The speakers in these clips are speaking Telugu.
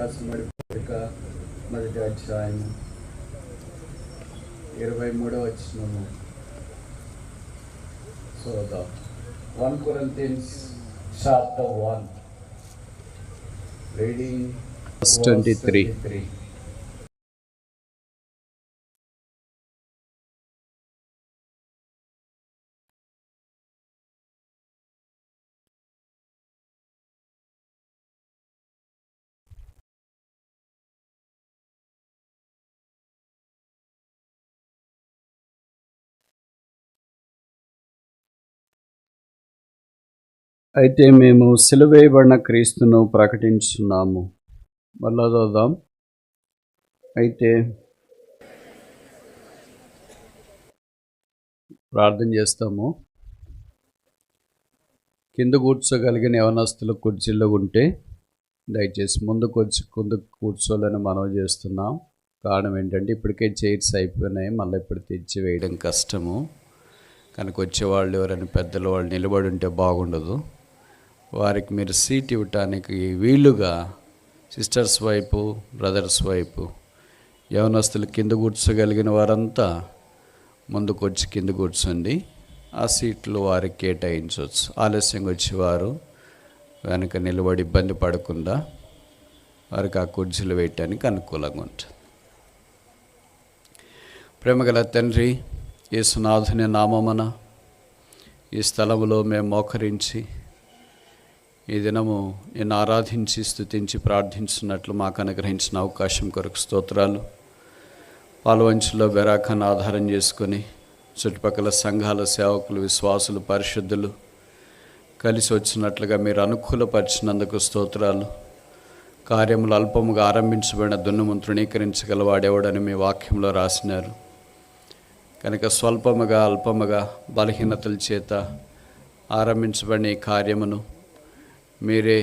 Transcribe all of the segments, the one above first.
రాసిన పత్రిక 1వ అధ్యాయం 23వ వచనము చూద్దాం. 1 Corinthians chapter 1 reading verse 23. అయితే మేము సిలువేయబడిన క్రీస్తును ప్రకటించున్నాము. మళ్ళా చదువుదాం. అయితే ప్రార్థన చేస్తాము. కింద కూర్చోగలిగిన యవనస్తులు కుర్చీలో ఉంటే దయచేసి ముందుకు కూర్చోవాలని మనవి చేస్తున్నాం. కారణం ఏంటంటే ఇప్పటికే చైర్స్ అయిపోయినాయి, మళ్ళీ ఇప్పుడు తెచ్చి వేయడం కష్టము. కనుక వచ్చేవాళ్ళు ఎవరైనా పెద్దల వాళ్ళు నిలబడి ఉంటే బాగుండదు. వారికి మీరు సీట్ ఇవ్వటానికి వీలుగా సిస్టర్స్ వైపు, బ్రదర్స్ వైపు యవనస్తులు కింద కూర్చోగలిగిన వారంతా ముందుకు వచ్చి కింద కూర్చోండి. ఆ సీట్లు వారికి కేటాయించవచ్చు. ఆలస్యంగా వచ్చేవారు వెనక నిలబడి ఇబ్బంది పడకుండా వారికి ఆ కుర్చీలు వేయటానికి అనుకూలంగా ఉంటుంది. ప్రేమగల తండ్రి, యేసునాథుని నామమున ఈ స్థలములో మేము మోకరించి ఈ దినము నేను ఆరాధించి స్తుతించి ప్రార్థించినట్లు మాకు అనుగ్రహించిన అవకాశం కొరకు స్తోత్రాలు. పాల్వంచులో బెరాకాను ఆధారం చేసుకొని చుట్టుపక్కల సంఘాల సేవకులు, విశ్వాసులు, పరిశుద్ధులు కలిసి వచ్చినట్లుగా మీరు అనుకూలపరిచినందుకు స్తోత్రాలు. కార్యములు అల్పముగా ఆరంభించబడిన దున్నుము తృణీకరించగలవాడేవాడని మీ వాక్యంలో రాసినారు. కనుక స్వల్పముగా అల్పముగా బలహీనతల చేత ఆరంభించబడిన ఈ కార్యమును మీరే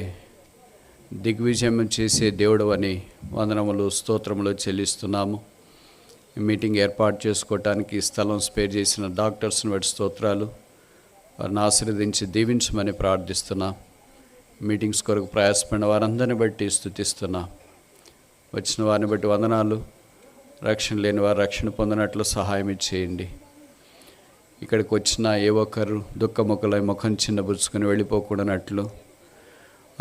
దిగ్విజయం చేసే దేవుడు అని వందనములు, స్తోత్రములు చెల్లిస్తున్నాము. ఈ మీటింగ్ ఏర్పాటు చేసుకోవటానికి స్థలం స్పేర్ చేసిన డాక్టర్స్ని బట్టి స్తోత్రాలు. వారిని ఆశీర్వదించి దీవించమని ప్రార్థిస్తున్నాం. మీటింగ్స్ కొరకు ప్రయాసపడిన వారందరిని బట్టి స్తుతిస్తున్నాం. వచ్చిన వారిని బట్టి వందనాలు. రక్షణ లేని వారు రక్షణ పొందినట్లు సహాయం ఇచ్చేయండి. ఇక్కడికి వచ్చిన ఏ ఒక్కరు దుఃఖముఖలై ముఖం చిన్నబుచ్చుకొని వెళ్ళిపోకూడనట్లు,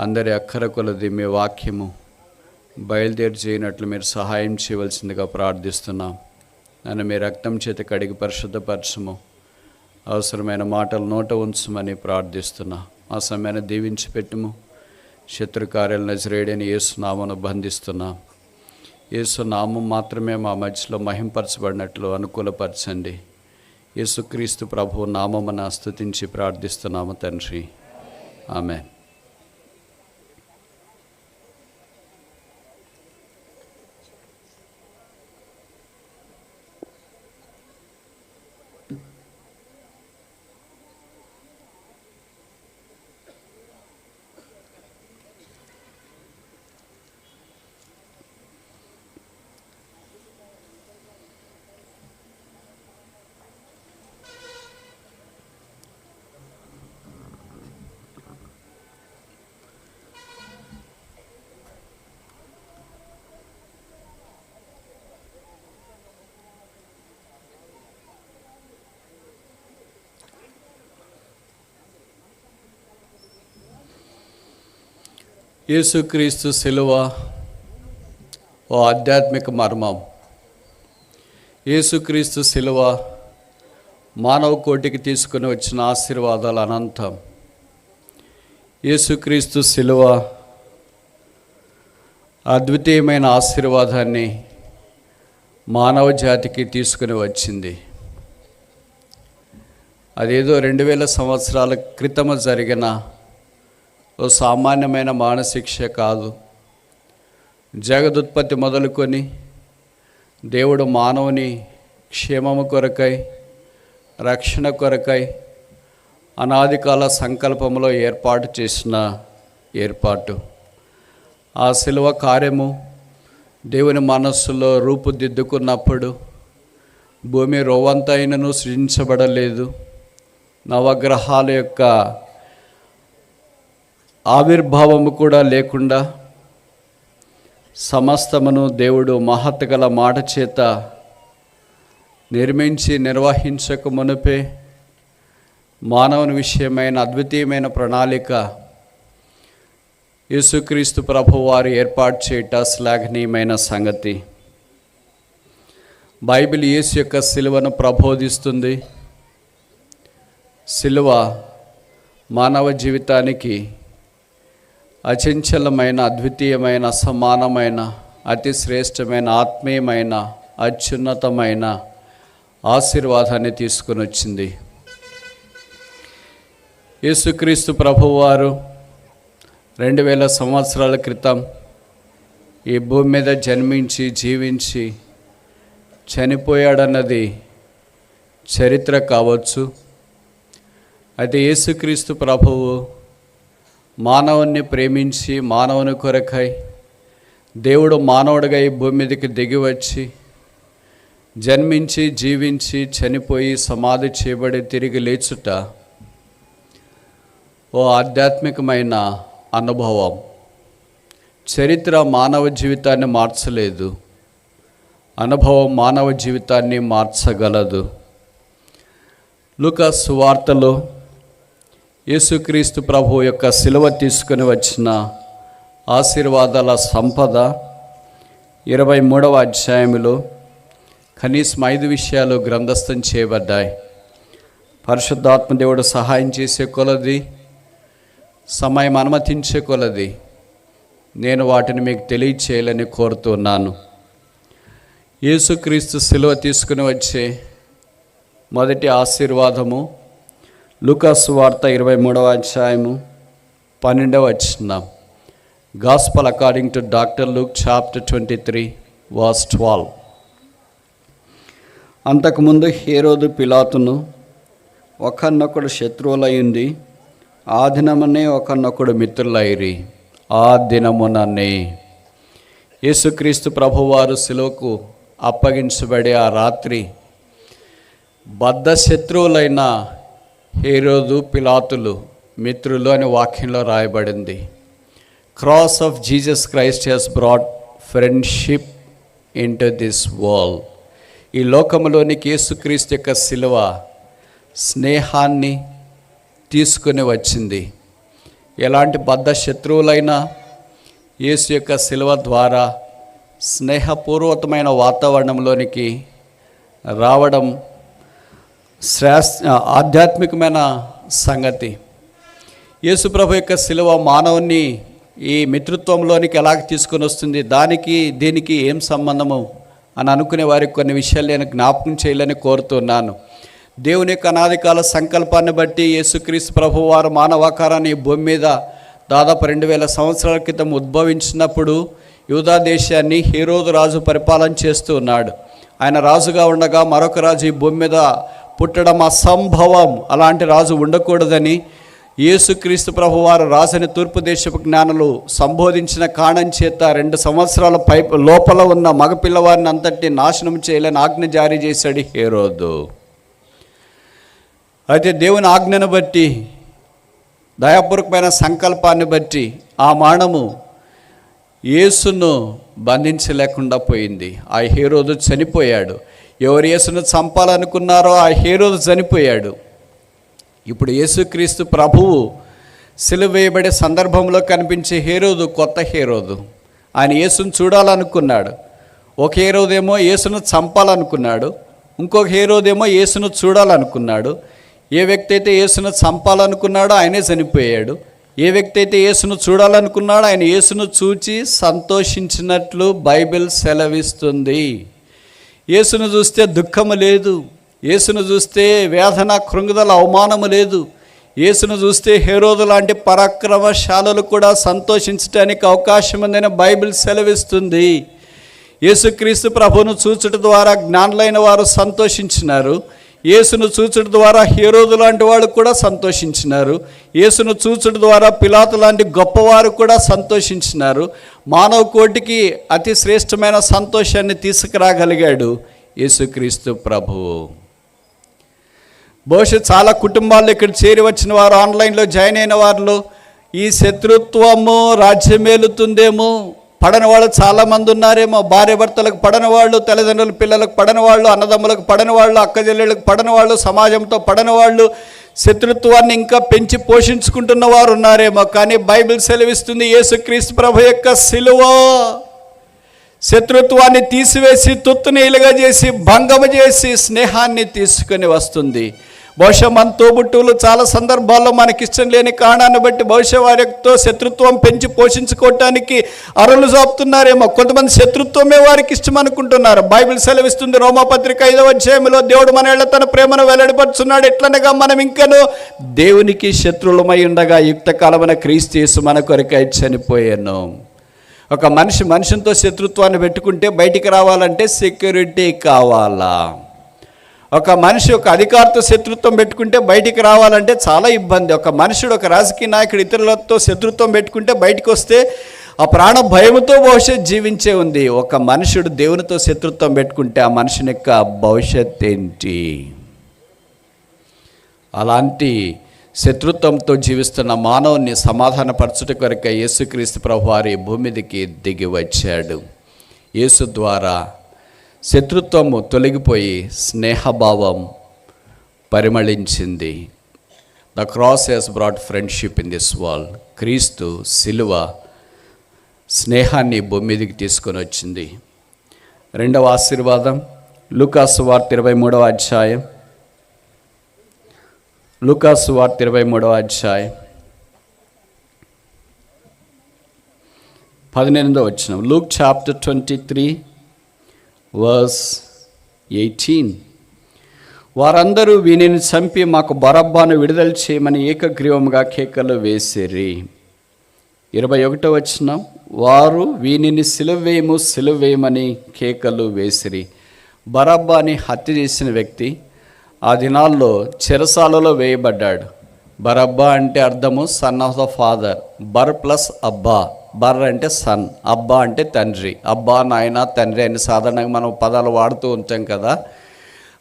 అందరి అక్కర కొలది మీ వాక్యము బయలుదేరి చేయనట్లు మీరు సహాయం చేయవలసిందిగా ప్రార్థిస్తున్నాం. నన్ను మీ రక్తం చేత కడిగి పరిశుద్ధపరచము, అవసరమైన మాటలు నోట ఉంచమని ప్రార్థిస్తున్నా. ఆ సమయాన్ని దీవించి పెట్టుము. శత్రు కార్యాలు నజరేయుడైన యేసు నామమును బంధిస్తున్నాం. యేసు నామం మాత్రమే మా మధ్యలో మహింపరచబడినట్లు అనుకూలపరచండి. యేసుక్రీస్తు ప్రభువు నామమున స్తుతించి ప్రార్థిస్తున్నాము తండ్రి, ఆమేన్. యేసుక్రీస్తు శిలువ ఓ ఆధ్యాత్మిక మర్మం. యేసుక్రీస్తు శిలువ మానవ కోటికి తీసుకుని వచ్చిన ఆశీర్వాదాలు అనంతం. యేసుక్రీస్తు శిలువ అద్వితీయమైన ఆశీర్వాదాన్ని మానవ జాతికి తీసుకుని వచ్చింది. అదేదో 2000 సంవత్సరాల క్రితం జరిగిన ఓ సామాన్యమైన మానశిక్ష కాదు. జగదుత్పత్తి మొదలుకొని దేవుడు మానవుని క్షేమము కొరకై, రక్షణ కొరకై అనాది కాల సంకల్పంలో ఏర్పాటు చేసిన ఏర్పాటు. ఆ శిలువ కార్యము దేవుని మనస్సులో రూపుదిద్దుకున్నప్పుడు భూమి రోవంతైనను సృజించబడలేదు. నవగ్రహాల యొక్క ఆవిర్భావము కూడా లేకుండా సమస్తమును దేవుడు మహత్గల మాట చేత నిర్మించి నిర్వహించక మునుపే మానవుని విషయమైన అద్వితీయమైన ప్రణాళిక యేసుక్రీస్తు ప్రభువారు ఏర్పాటు చేయట శ్లాఘనీయమైన సంగతి. బైబిల్ యేసు యొక్క సిలువను ప్రబోధిస్తుంది. సిలువ మానవ జీవితానికి అచంచలమైన, అద్వితీయమైన, సమానమైన, అతి శ్రేష్టమైన, ఆత్మీయమైన, అత్యున్నతమైన ఆశీర్వాదాన్ని తీసుకుని వచ్చింది. యేసుక్రీస్తు ప్రభువారు 2000 సంవత్సరాల క్రితం ఈ భూమి మీద జన్మించి జీవించి చనిపోయాడన్నది చరిత్ర కావచ్చు. అయితే యేసుక్రీస్తు ప్రభువు మానవుణ్ణి ప్రేమించి మానవుని కొరకై దేవుడు మానవుడిగా ఈ భూమి మీదకి దిగి వచ్చి జన్మించి జీవించి చనిపోయి సమాధి చేయబడి తిరిగి లేచుట ఓ ఆధ్యాత్మికమైన అనుభవం. చరిత్ర మానవ జీవితాన్ని మార్చలేదు, అనుభవం మానవ జీవితాన్ని మార్చగలదు. లూకా సువార్తలో యేసుక్రీస్తు ప్రభు యొక్క సిలువ తీసుకుని వచ్చిన ఆశీర్వాదాల సంపద 23వ అధ్యాయంలో కనీసం 5 విషయాలు గ్రంథస్థం చేయబడ్డాయి. పరిశుద్ధాత్మ దేవుడు సహాయం చేసే కొలది, సమయం అనుమతించే కొలది నేను వాటిని మీకు తెలియచేయాలని కోరుతున్నాను. యేసుక్రీస్తు సిలువ తీసుకుని వచ్చే మొదటి ఆశీర్వాదము లూకా సువార్త 23వ అధ్యాయము 12వ వచనం. Gospel according to doctor Luke chapter 23 verse 12. అంతకుముందు హేరోదు పిలాతును ఒకరినొకడు శత్రువులయ్యింది, ఆ దినమునే ఒకరినొకడు మిత్రులైరి. ఆ దినముననే యేసుక్రీస్తు ప్రభువారు సిలువకు అప్పగించబడే ఆ రాత్రి బద్ధ శత్రువులైన హేరోదు పిలాతులు మిత్రులు అని వాక్యంలో రాయబడింది. Cross of Jesus Christ he's brought friendship into this world. ఈ లోకంలోనికి యేసుక్రీస్తు యొక్క సిలువ స్నేహాన్ని తీసుకుని వచ్చింది. ఎలాంటి బద్ధ శత్రువులైనా యేసు యొక్క సిలువ ద్వారా స్నేహపూర్వకమైన వాతావరణంలోనికి రావడం ఆధ్యాత్మికమైన సంగతి. యేసు ప్రభు యొక్క సిలువ మానవుని ఈ మిత్రత్వంలోనికి ఎలాగ తీసుకొని వస్తుంది, దానికి దీనికి ఏం సంబంధము అని అనుకునే వారికి కొన్ని విషయాలు నేను జ్ఞాపకం చేయాలని కోరుతున్నాను. దేవుని యొక్క అనాదికాల సంకల్పాన్ని బట్టి యేసుక్రీస్తు ప్రభు వారు మానవాకారాన్ని భూమి మీద దాదాపు 2000 సంవత్సరాల క్రితం ఉద్భవించినప్పుడు యూదా దేశాన్ని హేరోదు రాజు పరిపాలన చేస్తూ ఉన్నాడు. ఆయన రాజుగా ఉండగా మరొక రాజు ఈ భూమి మీద పుట్టడం అసంభవం, అలాంటి రాజు ఉండకూడదని యేసుక్రీస్తు ప్రభువారు రాజని తూర్పు దేశపు జ్ఞానులు సంబోధించిన కారణం చేత 2 సంవత్సరాల లోపల ఉన్న మగపిల్లవారిని అంతటి నాశనం చేయాలని ఆజ్ఞ జారీ చేశాడు హేరోదు. అయితే దేవుని ఆజ్ఞను బట్టి, దయాపూర్వకమైన సంకల్పాన్ని బట్టి ఆ మానము యేసును బంధించలేకుండా పోయింది. ఆ హేరోదు చనిపోయాడు. ఎవరు యేసును చంపాలనుకున్నారో ఆ హేరోదు చనిపోయాడు. ఇప్పుడు యేసుక్రీస్తు ప్రభువు సిలువ వేయబడే సందర్భంలో కనిపించే హేరోదు కొత్త హేరోదు. ఆయన యేసును చూడాలనుకున్నాడు. ఒక హేరోదేమో యేసును చంపాలనుకున్నాడు, ఇంకొక హేరోదేమో యేసును చూడాలనుకున్నాడు. ఏ వ్యక్తి అయితే యేసును చంపాలనుకున్నాడో ఆయనే చనిపోయాడు. ఏ వ్యక్తి అయితే యేసును చూడాలనుకున్నాడో ఆయన యేసును చూచి సంతోషించినట్లు బైబిల్ సెలవిస్తుంది. యేసును చూస్తే దుఃఖము లేదు, యేసును చూస్తే వేదన, కృంగుదల, అవమానము లేదు. యేసును చూస్తే హేరోదు లాంటి పరాక్రమశాలులు కూడా సంతోషించడానికి అవకాశం ఉందని బైబిల్ సెలవిస్తుంది. యేసుక్రీస్తు ప్రభువును చూచుట ద్వారా జ్ఞానులైన వారు సంతోషించినారు. యేసును చూచుట ద్వారా హేరోదు లాంటి వాళ్ళు కూడా సంతోషించినారు. యేసును చూచుట ద్వారా పిలాతు లాంటి గొప్పవారు కూడా సంతోషించినారు. మానవ కోటికి అతి శ్రేష్టమైన సంతోషాన్ని తీసుకురాగలిగాడు యేసుక్రీస్తు ప్రభువు. బహుశా చాలా కుటుంబాల్లో ఇక్కడ చేరి వచ్చిన వారు, ఆన్లైన్లో జాయిన్ అయిన వారిలో ఈ శత్రుత్వము రాజ్యమేలుతుందేమో, పడని వాళ్ళు చాలామంది ఉన్నారేమో. భార్య భర్తలకు పడని వాళ్ళు, తల్లిదండ్రుల పిల్లలకు పడని వాళ్ళు, అన్నదమ్ములకు పడని వాళ్ళు, అక్కచెల్లెళ్ళకు పడని వాళ్ళు, సమాజంతో పడని వాళ్ళు, శత్రుత్వాన్ని ఇంకా పెంచి పోషించుకుంటున్న వారు ఉన్నారేమో. కానీ బైబిల్ సెలవిస్తుంది, యేసుక్రీస్తు ప్రభు యొక్క సిలువ శత్రుత్వాన్ని తీసివేసి తుత్తునీలుగా చేసి భంగము చేసి స్నేహాన్ని తీసుకొని వస్తుంది. బహుశా మన తోబుట్టువులు చాలా సందర్భాల్లో మనకిష్టం లేని కారణాన్ని బట్టి బహుశా వారితో శత్రుత్వం పెంచి పోషించుకోవటానికి అరులు చాపుతున్నారేమో. కొంతమంది శత్రుత్వమే వారికి ఇష్టం అనుకుంటున్నారు. బైబిల్ సెలవిస్తుంది, రోమాపత్రిక 5వ అధ్యాయంలో, దేవుడు మన ఎళ్ళ తన ప్రేమను వెల్లడిపరుచున్నాడు. ఎట్లనగా మనం ఇంకను దేవునికి శత్రువులమై ఉండగా యుక్తకాలమైన క్రీస్తు యేసు మన కొరకై చనిపోయాను. ఒక మనిషితో శత్రుత్వాన్ని పెట్టుకుంటే బయటికి రావాలంటే సెక్యూరిటీ కావాలా? ఒక మనిషి ఒక అధికారితో శత్రుత్వం పెట్టుకుంటే బయటికి రావాలంటే చాలా ఇబ్బంది. ఒక మనుషుడు, ఒక రాజకీయ నాయకుడు ఇతరులతో శత్రుత్వం పెట్టుకుంటే బయటికి వస్తే ఆ ప్రాణ భయముతో భవిష్యత్ జీవించే ఉంది. ఒక మనుషుడు దేవునితో శత్రుత్వం పెట్టుకుంటే ఆ మనుషుని యొక్క భవిష్యత్ ఏంటి? అలాంటి శత్రుత్వంతో జీవిస్తున్న మానవుని సమాధానపరచుట కొరకే యేసుక్రీస్తు ప్రభువారి భూమిదికి దిగి వచ్చాడు. యేసు ద్వారా శత్రుత్వము తొలగిపోయి స్నేహభావం పరిమళించింది. The cross Hess brought friendship in this world. క్రీస్తు సిలువ స్నేహాన్ని భూమి మీదకి తీసుకొని వచ్చింది. రెండవ ఆశీర్వాదం లూకాసు వార్త 23వ అధ్యాయం. లూకాసు వార్త 23వ అధ్యాయం 18వ వచనం. Luke chapter 23 verse 18. వారందరూ వీనిని చంపి మాకు బరబ్బాను విడుదల చేయమని ఏకగ్రీవముగా కేకలు వేసిరి. 21వ వచనం. వారు వీనిని సిలువేయమని కేకలు వేసిరి. బరబ్బాని హత్య చేసిన వ్యక్తి ఆ దినాల్లో చెరసాలలో వేయబడ్డాడు. బరబ్బా అంటే అర్థము సన్ ఆఫ్ ద ఫాదర్. బర్ ప్లస్ అబ్బా. బర్ అంటే సన్, అబ్బా అంటే తండ్రి. అబ్బా, నాయన, తండ్రి అని సాధారణంగా మనం పదాలు వాడుతూ ఉంటాం కదా.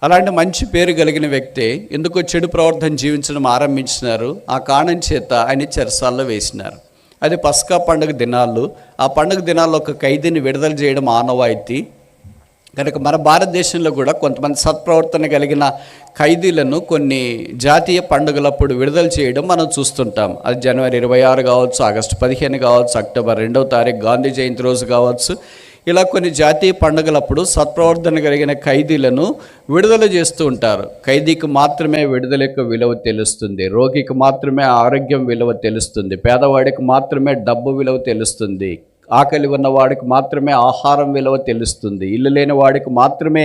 అలాంటి మంచి పేరు కలిగిన వ్యక్తే ఎందుకో చెడు ప్రవర్తన జీవించడం ఆరంభించినారు. ఆ కారణం చేత ఆయన చెరసాల్లో వేసినారు. అది పస్కా పండుగ దినాలు. ఆ పండుగ దినాల్లో ఒక ఖైదీని విడుదల చేయడం ఆనవాయితీ కనుక మన భారతదేశంలో కూడా కొంతమంది సత్ప్రవర్తన కలిగిన ఖైదీలను కొన్ని జాతీయ పండుగలప్పుడు విడుదల చేయడం మనం చూస్తుంటాం. అది జనవరి 26 కావచ్చు, ఆగస్టు 15 కావచ్చు, అక్టోబర్ 2వ తారీఖు గాంధీ జయంతి రోజు కావచ్చు. ఇలా కొన్ని జాతీయ పండుగలప్పుడు సత్ప్రవర్తన కలిగిన ఖైదీలను విడుదల చేస్తూ ఉంటారు. ఖైదీకి మాత్రమే విడుదల యొక్క విలువ తెలుస్తుంది, రోగికి మాత్రమే ఆరోగ్యం విలువ తెలుస్తుంది, పేదవాడికి మాత్రమే డబ్బు విలువ తెలుస్తుంది, ఆకలి ఉన్నవాడికి మాత్రమే ఆహారం విలువ తెలుస్తుంది, ఇల్లు లేని వాడికి మాత్రమే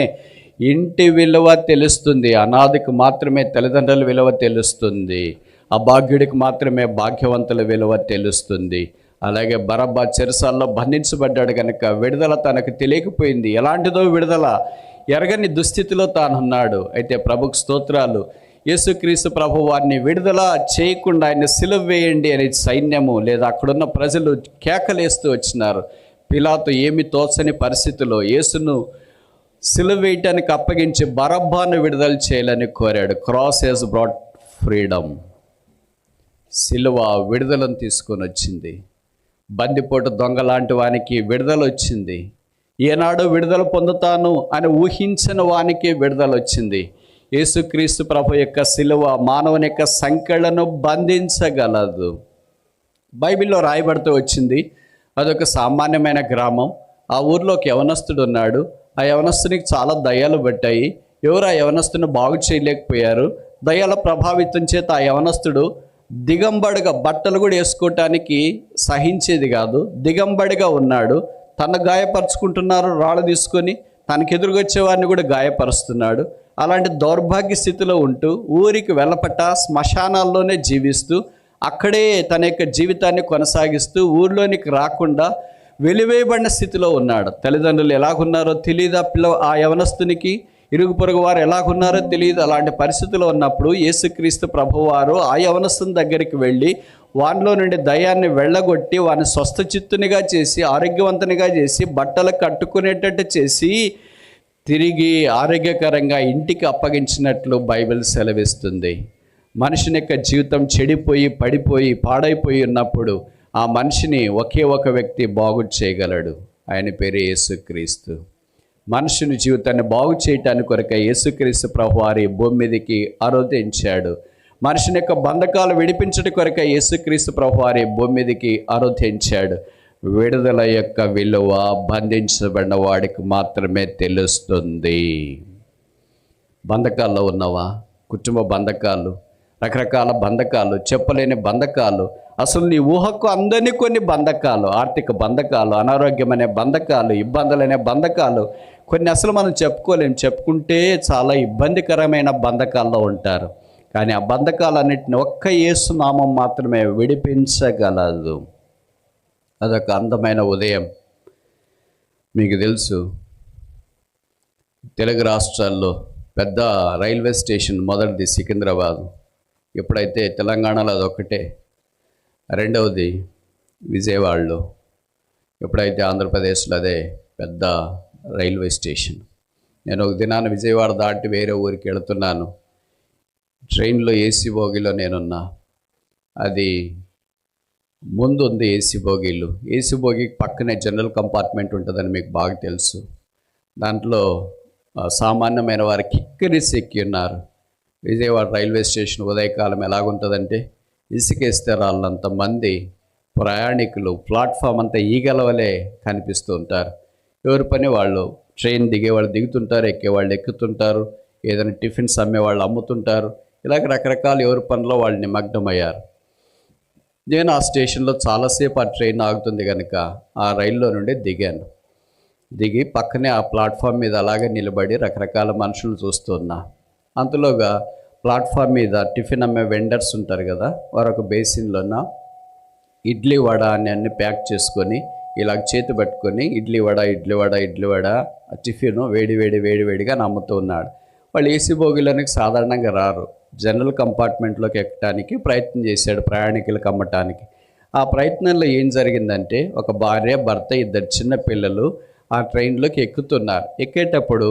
ఇంటి విలువ తెలుస్తుంది, అనాథకి మాత్రమే తల్లిదండ్రుల విలువ తెలుస్తుంది, అభాగ్యుడికి మాత్రమే భాగ్యవంతుల విలువ తెలుస్తుంది. అలాగే బరబ్బా చెరసాల్లో బంధించబడ్డాడు కనుక విడుదల తనకు తెలియకపోయింది. ఎలాంటిదో విడుదల ఎరగని దుస్థితిలో తానున్నాడు. అయితే ప్రభుకు స్తోత్రాలు, యేసుక్రీస్తు ప్రభు వారిని విడుదల చేయకుండా ఆయన సిలువ వేయండి అని సైన్యము లేదా అక్కడున్న ప్రజలు కేకలేస్తూ వచ్చినారు. పిలాతు ఏమి తోచని పరిస్థితిలో యేసును సిలువ వేయటానికి అప్పగించి బరబ్బాను విడుదల చేయాలని కోరాడు. Cross Hess brought freedom. సిలువ విడుదలను తీసుకొని వచ్చింది. బందిపోటు దొంగ లాంటి వానికి విడుదల వచ్చింది. ఏనాడు విడుదల పొందుతాను అని ఊహించిన వానికి విడుదల వచ్చింది. యేసుక్రీస్తు ప్రభు యొక్క సిలువ మానవుని యొక్క సంకెళ్లను బంధించగలదు. బైబిల్లో రాయబడుతూ వచ్చింది. అదొక సామాన్యమైన గ్రామం. ఆ ఊర్లో ఒక యవనస్తుడు ఉన్నాడు. ఆ యవనస్తునికి చాలా దయ్యాలు పట్టాయి. ఎవరు ఆ యవనస్తుని బాగు చేయలేకపోయారు. దయ్యాల ప్రభావితం చేత ఆ యవనస్తుడు దిగంబడిగా, బట్టలు కూడా వేసుకోవటానికి సహించేది కాదు, దిగంబడిగా ఉన్నాడు. తను గాయపరుచుకుంటున్నారు రాళ్ళు తీసుకొని, తనకు ఎదురుగొచ్చే వారిని కూడా గాయపరుస్తున్నాడు. అలాంటి దౌర్భాగ్య స్థితిలో ఉంటూ ఊరికి వెళ్ళపట్ట శ్మశానాల్లోనే జీవిస్తూ అక్కడే తన యొక్క జీవితాన్ని కొనసాగిస్తూ ఊర్లోనికి రాకుండా వెలివేయబడిన స్థితిలో ఉన్నాడు. తల్లిదండ్రులు ఎలాగున్నారో తెలియదు, ఆ యవనస్తునికి ఇరుగు పొరుగు వారు ఎలాగున్నారో తెలియదు. అలాంటి పరిస్థితిలో ఉన్నప్పుడు యేసుక్రీస్తు ప్రభువారు ఆ యవనస్తుని దగ్గరికి వెళ్ళి వానిలో నుండి దయ్యాన్ని వెళ్ళగొట్టి వాని స్వస్థచిత్తునిగా చేసి, ఆరోగ్యవంతునిగా చేసి, బట్టలు కట్టుకునేటట్టు చేసి తిరిగి ఆరోగ్యకరంగా ఇంటికి అప్పగించినట్లు బైబిల్ సెలవిస్తుంది. మనుషుని యొక్క జీవితం చెడిపోయి, పడిపోయి, పాడైపోయి ఉన్నప్పుడు ఆ మనిషిని ఒకే ఒక వ్యక్తి బాగు చేయగలడు. ఆయన పేరు యేసుక్రీస్తు. మనుషుని జీవితాన్ని బాగు చేయటానికి కొరకై యేసుక్రీస్తు ప్రభువారి భూమి మీదకి అవతరించాడు. మనుషుని యొక్క బంధకాలు విడిపించడం కొరకై యేసుక్రీస్తు ప్రభువారి భూమి మీదకి అవతరించాడు. విడుదల యొక్క విలువ బంధించబడిన వాడికి మాత్రమే తెలుస్తుంది. బంధకాల్లో ఉన్నవా? కుటుంబ బంధకాలు, రకరకాల బంధకాలు, చెప్పలేని బంధకాలు, అసలు నీ ఊహకు అందని కొన్ని బంధకాలు, ఆర్థిక బంధకాలు, అనారోగ్యం అనే బంధకాలు, ఇబ్బందులనే బంధకాలు, కొన్ని అసలు మనం చెప్పుకోలేం. చెప్పుకుంటే చాలా ఇబ్బందికరమైన బంధకాల్లో ఉంటారు. కానీ ఆ బంధకాలన్నింటినీ ఒక్క యేసు నామం మాత్రమే విడిపించగలదు. అదొక అందమైన ఉదయం. మీకు తెలుసు, తెలుగు రాష్ట్రాల్లో పెద్ద రైల్వే స్టేషన్ మొదటిది సికింద్రాబాద్. ఎప్పుడైతే తెలంగాణలో అదొక్కటే, రెండవది విజయవాడలో, ఎప్పుడైతే ఆంధ్రప్రదేశ్లో అదే పెద్ద రైల్వే స్టేషన్. నేను ఒక దినాన్ని విజయవాడ దాటి వేరే ఊరికి వెళుతున్నాను. ట్రైన్లో ఏసీ బోగిలో నేనున్నా. అది ముందు ఉంది ఏసీ బోగీలు. ఏసీ బోగికి పక్కనే జనరల్ కంపార్ట్మెంట్ ఉంటుందని మీకు బాగా తెలుసు. దాంట్లో సామాన్యమైన వారు కిక్కిరిసి ఎక్కి ఉన్నారు. విజయవాడ రైల్వే స్టేషన్ ఉదయకాలం ఎలాగుంటుందంటే ఇసుకేస్తే రాళ్ళంత మంది ప్రయాణికులు ప్లాట్ఫామ్ అంతా ఈగలవలే కనిపిస్తూ ఉంటారు. ఎవరి పని వాళ్ళు. ట్రైన్ దిగేవాళ్ళు దిగుతుంటారు, ఎక్కేవాళ్ళు ఎక్కుతుంటారు, ఏదైనా టిఫిన్స్ అమ్మేవాళ్ళు అమ్ముతుంటారు. ఇలాగ రకరకాల ఎవరి పనిలో వాళ్ళు నిమగ్నమయ్యారు. నేను ఆ స్టేషన్లో చాలాసేపు ఆ ట్రైన్ ఆగుతుంది కనుక ఆ రైల్లో నుండి దిగాను. దిగి పక్కనే ఆ ప్లాట్ఫామ్ మీద అలాగే నిలబడి రకరకాల మనుషులు చూస్తున్నా. అంతలోగా ప్లాట్ఫామ్ మీద టిఫిన్ అమ్మే వెండర్స్ ఉంటారు కదా, వారు ఒక బేసిన్లోన ఇడ్లీ వడ అని అన్ని ప్యాక్ చేసుకొని ఇలాగ చేతి పట్టుకొని ఇడ్లీ వడ టిఫిన్ వేడివేడిగా నమ్ముతూ ఉన్నాడు. వాళ్ళు ఏసీ బోగిలోనికి సాధారణంగా రారు. జనరల్ కంపార్ట్మెంట్లోకి ఎక్కడానికి ప్రయత్నం చేశాడు ప్రయాణికులకు అమ్మటానికి. ఆ ప్రయత్నంలో ఏం జరిగిందంటే, ఒక భార్య, భర్త, 2 చిన్న పిల్లలు ఆ ట్రైన్లోకి ఎక్కుతున్నారు. ఎక్కేటప్పుడు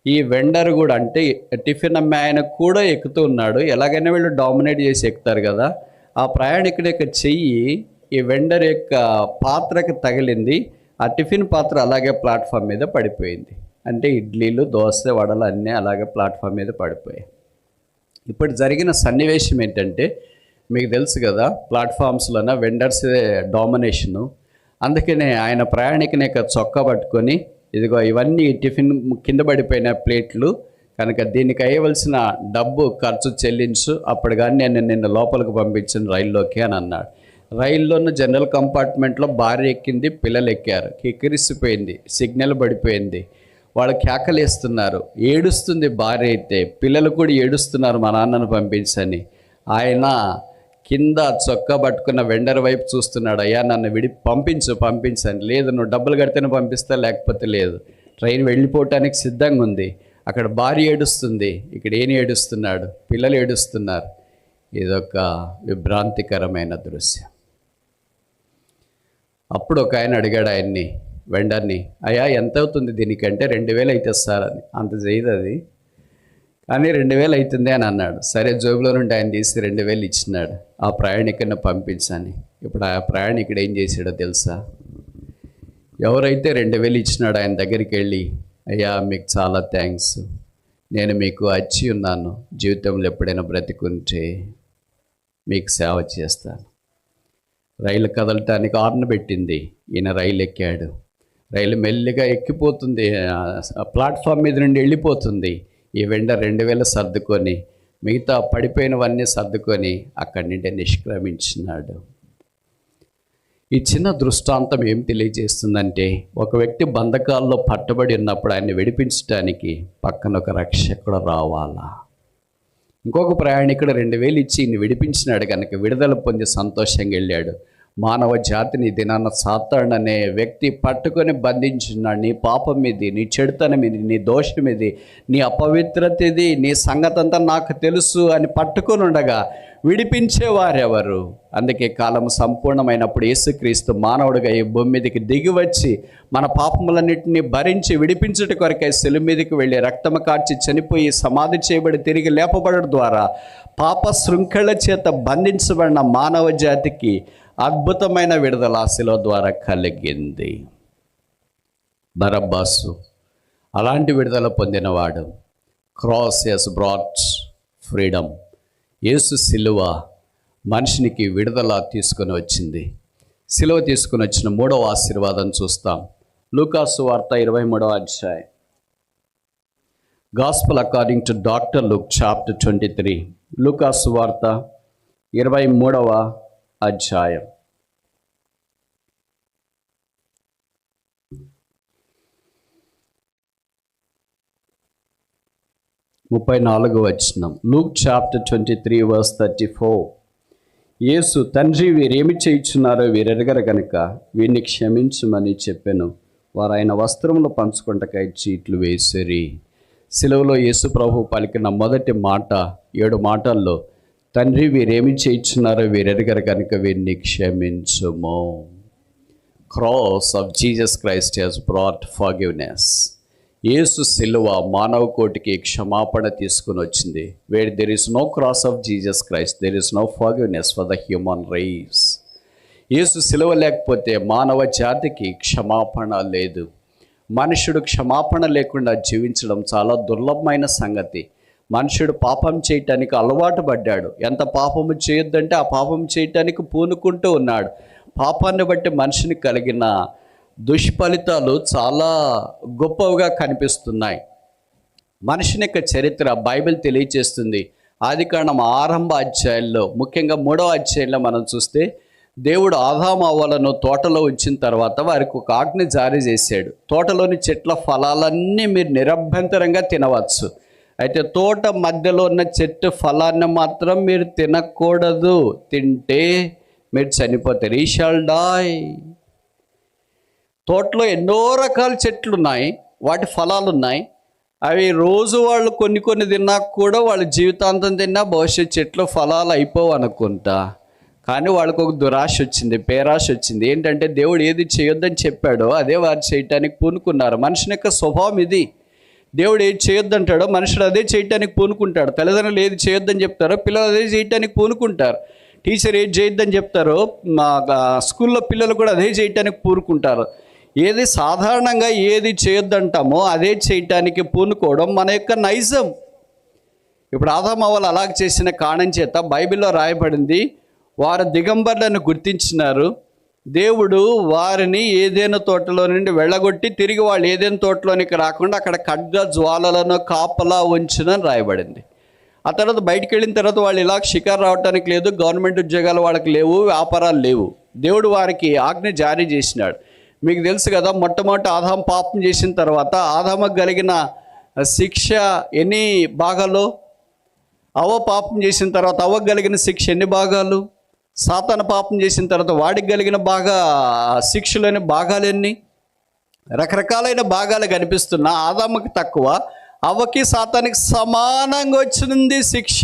ఈ వెండర్ కూడా, అంటే టిఫిన్ అమ్మే ఆయన కూడా ఎక్కుతూ ఉన్నాడు. ఎలాగైనా వీళ్ళు డామినేట్ చేసి ఎక్కుతారు కదా. ఆ ప్రయాణికుడి యొక్క చెయ్యి ఈ వెండర్ యొక్క పాత్రకు తగిలింది. ఆ టిఫిన్ పాత్ర అలాగే ప్లాట్ఫామ్ మీద పడిపోయింది. అంటే ఇడ్లీలు, దోశ, వడలు అన్నీ అలాగే ప్లాట్ఫామ్ మీద పడిపోయాయి. ఇప్పుడు జరిగిన సన్నివేశం ఏంటంటే, మీకు తెలుసు కదా, ప్లాట్ఫామ్స్లోన వెండర్సే డామినేషను. అందుకనే ఆయన ప్రయాణికుని యొక్క చొక్కా పట్టుకొని, ఇదిగో ఇవన్నీ టిఫిన్ కింద పడిపోయిన ప్లేట్లు కనుక దీనికి అయ్యవలసిన డబ్బు ఖర్చు చెల్లించు, అప్పుడు కానీ నేను నిన్ను లోపలికి పంపించిన రైల్లోకి అని అన్నాడు. రైల్లోన్న జనరల్ కంపార్ట్మెంట్లో భార్య ఎక్కింది, పిల్లలు ఎక్కారు. కిక్కిరిసిపోయింది, సిగ్నల్ పడిపోయింది. వాళ్ళు కేకలేస్తున్నారు, ఏడుస్తుంది భార్య అయితే. పిల్లలు కూడా ఏడుస్తున్నారు, మా నాన్నను పంపించని. ఆయన కింద చొక్కా పట్టుకున్న వెండర్ వైపు చూస్తున్నాడు. అయ్యా నన్ను పంపించని. లేదు, నువ్వు డబ్బులు కడితేనే పంపిస్తా, లేకపోతే లేదు. ట్రైన్ వెళ్ళిపోవటానికి సిద్ధంగా ఉంది. అక్కడ భార్య ఏడుస్తుంది, ఇక్కడ ఈయన ఏడుస్తున్నాడు, పిల్లలు ఏడుస్తున్నారు. ఇదొక విభ్రాంతికరమైన దృశ్యం. అప్పుడు ఒక ఆయన అడిగాడు ఆయన్ని, వెండర్ని, అయ్యా ఎంత అవుతుంది దీనికంటే? 2000 అయితే సార్ అని. అంత చేయదు అది, కానీ 2000 అవుతుంది అని అన్నాడు. సరే, జోబులో నుండి ఆయన తీసి 2000 ఇచ్చినాడు. ఆ ప్రయాణికుడిని పంపించని. ఇప్పుడు ఆ ప్రయాణికుడు ఏం చేశాడో తెలుసా? ఎవరైతే 2000 ఇచ్చినాడో ఆయన దగ్గరికి వెళ్ళి, అయ్యా మీకు చాలా థ్యాంక్స్, నేను మీకు వచ్చి ఉన్నాను, జీవితంలో ఎప్పుడైనా బ్రతికుంటే మీకు సేవ చేస్తాను. రైలు కదలటానికి హార్న్ పెట్టింది. ఈయన రైలు ఎక్కాడు. రైలు మెల్లిగా ఎక్కిపోతుంది, ప్లాట్ఫామ్ మీద నుండి వెళ్ళిపోతుంది. ఈ వెండర్ 2000 సర్దుకొని మిగతా పడిపోయినవన్నీ సర్దుకొని అక్కడి నుండి నిష్క్రమించినాడు. ఈ చిన్న దృష్టాంతం ఏం తెలియజేస్తుందంటే, ఒక వ్యక్తి బంధకాల్లో పట్టబడి ఉన్నప్పుడు ఆయన్ని విడిపించడానికి పక్కన ఒక రక్షకుడు రావాలా. ఇంకొక ప్రయాణికుడు 2000 ఇచ్చి ఈయన్ని విడిపించినాడు కనుక విడుదల పొంది సంతోషంగా వెళ్ళాడు. మానవ జాతిని దినాన్న సాతాను అనే వ్యక్తి పట్టుకొని బంధించున్నాడు. నీ పాపం ఇది, నీ చెడుతనం ఇది, నీ దోషం ఇది, నీ అపవిత్రత ఇది, నీ సంగతి అంతా నాకు తెలుసు అని పట్టుకొని ఉండగా విడిపించేవారెవరు? అందుకే కాలం సంపూర్ణమైనప్పుడు యేసుక్రీస్తు మానవుడిగా ఈ భూమి మీదకి దిగి వచ్చి మన పాపములన్నింటినీ భరించి విడిపించుట కొరకై శిలువ మీదకి వెళ్ళి రక్తము కార్చి చనిపోయి సమాధి చేయబడి తిరిగి లేపబడడం ద్వారా పాప శృంఖల చేత బంధించబడిన మానవ జాతికి అద్భుతమైన విడుదల శిలువ ద్వారా కలిగింది. బరబ్బాసు అలాంటి విడుదల పొందినవాడు. Cross has brought freedom. యేసు శిలువ మనిషినికి విడుదల తీసుకొని వచ్చింది. శిలువ తీసుకొని వచ్చిన మూడవ ఆశీర్వాదం చూస్తాం. లూకాసు వార్త 23వ అధ్యాయం. Gospel according to doctor Luke chapter 23. లూకాసు వార్త 23వ అధ్యాయం. ముప్పై 34వ వచనం. Luke chapter 23 verse 34. యేసు, తండ్రి, వీరేమి చేయుచున్నారో వీరెరగరు గనుక వీరిని క్షమించమని చెప్పెను. వారు ఆయన వస్త్రములు పంచుకొంటకై చీట్లు వేసిరి. శిలువలో యేసు ప్రభు పలికిన మొదటి మాట 7 మాటల్లో, తండ్రి, వీరేమి చేయుచున్నారో వీరెరగరు గనుక వీరిని క్షమించుము. Cross of Jesus Christ has brought forgiveness. యేసు శిలువ మానవ కోటికి క్షమాపణ తీసుకుని వచ్చింది. Where there is no cross of Jesus Christ, there is no forgiveness for the human race. యేసు శిలువ లేకపోతే మానవ జాతికి క్షమాపణ లేదు. మనుషుడు క్షమాపణ లేకుండా జీవించడం చాలా దుర్లభమైన సంగతి. మనుషుడు పాపం చేయటానికి అలవాటు పడ్డాడు. ఎంత పాపము చేయొద్దంటే ఆ పాపం చేయటానికి పూనుకుంటూ ఉన్నాడు. పాపాన్ని బట్టి మనిషిని కలిగిన దుష్ఫలితాలు చాలా గొప్పవిగా కనిపిస్తున్నాయి. మనిషిని యొక్క చరిత్ర బైబిల్ తెలియచేస్తుంది. ఆదికాండం ఆరంభ అధ్యాయంలో, ముఖ్యంగా 3వ అధ్యాయంలో మనం చూస్తే, దేవుడు ఆదాము అవ్వలను తోటలో ఉంచిన తర్వాత వారికి ఒక ఆజ్ఞ జారీ చేశాడు. తోటలోని చెట్ల ఫలాలన్నీ మీరు నిరభ్యంతరంగా తినవచ్చు, అయితే తోట మధ్యలో ఉన్న చెట్టు ఫలాన్ని మాత్రం మీరు తినకూడదు. తింటే మీరు చనిపోతారు. ఈ షాల్ డై. తోటలో ఎన్నో రకాల చెట్లు ఉన్నాయి, వాటి ఫలాలు ఉన్నాయి. అవి రోజు వాళ్ళు కొన్ని తిన్నా కూడా వాళ్ళ జీవితాంతం తిన్నా భవిష్యత్ చెట్లు ఫలాలు అయిపోవు అనుకుంటా. కానీ వాళ్ళకు ఒక దురాశ వచ్చింది, పేరాశ వచ్చింది. ఏంటంటే దేవుడు ఏది చేయొద్దని చెప్పాడో అదే వారు చేయటానికి పూనుకున్నారు. మనుషుని యొక్క స్వభావం ఇది. దేవుడు ఏది చేయొద్దంటాడో మనుషుడు అదే చేయటానికి పూనుకుంటాడు. తల్లిదండ్రులు ఏది చేయొద్దని చెప్తారో పిల్లలు అదే చేయటానికి పూనుకుంటారు. టీచర్ ఏది చేయొద్దని చెప్తారో మా స్కూల్లో పిల్లలు కూడా అదే చేయటానికి పూనుకుంటారు. ఏది సాధారణంగా ఏది చేయొద్దంటామో అదే చేయటానికి పూనుకోవడం మన యొక్క నైజం. ఇప్పుడు ఆదాము అవ్వలు అలాగ చేసిన కారణం చేత బైబిల్లో రాయబడింది, వారు దిగంబరులను గుర్తించినారు. దేవుడు వారిని ఏదైనా తోటలో నుండి వెళ్ళగొట్టి తిరిగి వాళ్ళు ఏదైనా తోటలోనికి రాకుండా అక్కడ ఖడ్గ జ్వాలలను కాపలా ఉంచునని రాయబడింది. ఆ తర్వాత బయటికి వెళ్ళిన తర్వాత వాళ్ళు ఇలా షికారు రావడానికి లేదు, గవర్నమెంట్ ఉద్యోగాలు వాళ్ళకి లేవు, వ్యాపారాలు లేవు. దేవుడు వారికి ఆజ్ఞ జారీ చేసినాడు. మీకు తెలుసు కదా, మొట్టమొదటి ఆదాము పాపం చేసిన తర్వాత ఆదాముకు కలిగిన శిక్ష ఎన్ని భాగాలు? అవ్వ పాపం చేసిన తర్వాత అవ్వకు కలిగిన శిక్ష ఎన్ని భాగాలు? సాతాను పాపం చేసిన తర్వాత వాడికి కలిగిన శిక్షలోని భాగాలు ఎన్ని? రకరకాలైన భాగాలు కనిపిస్తున్నా ఆదాముకి తక్కువ, అవ్వకి సాతానికి సమానంగా వచ్చింది శిక్ష.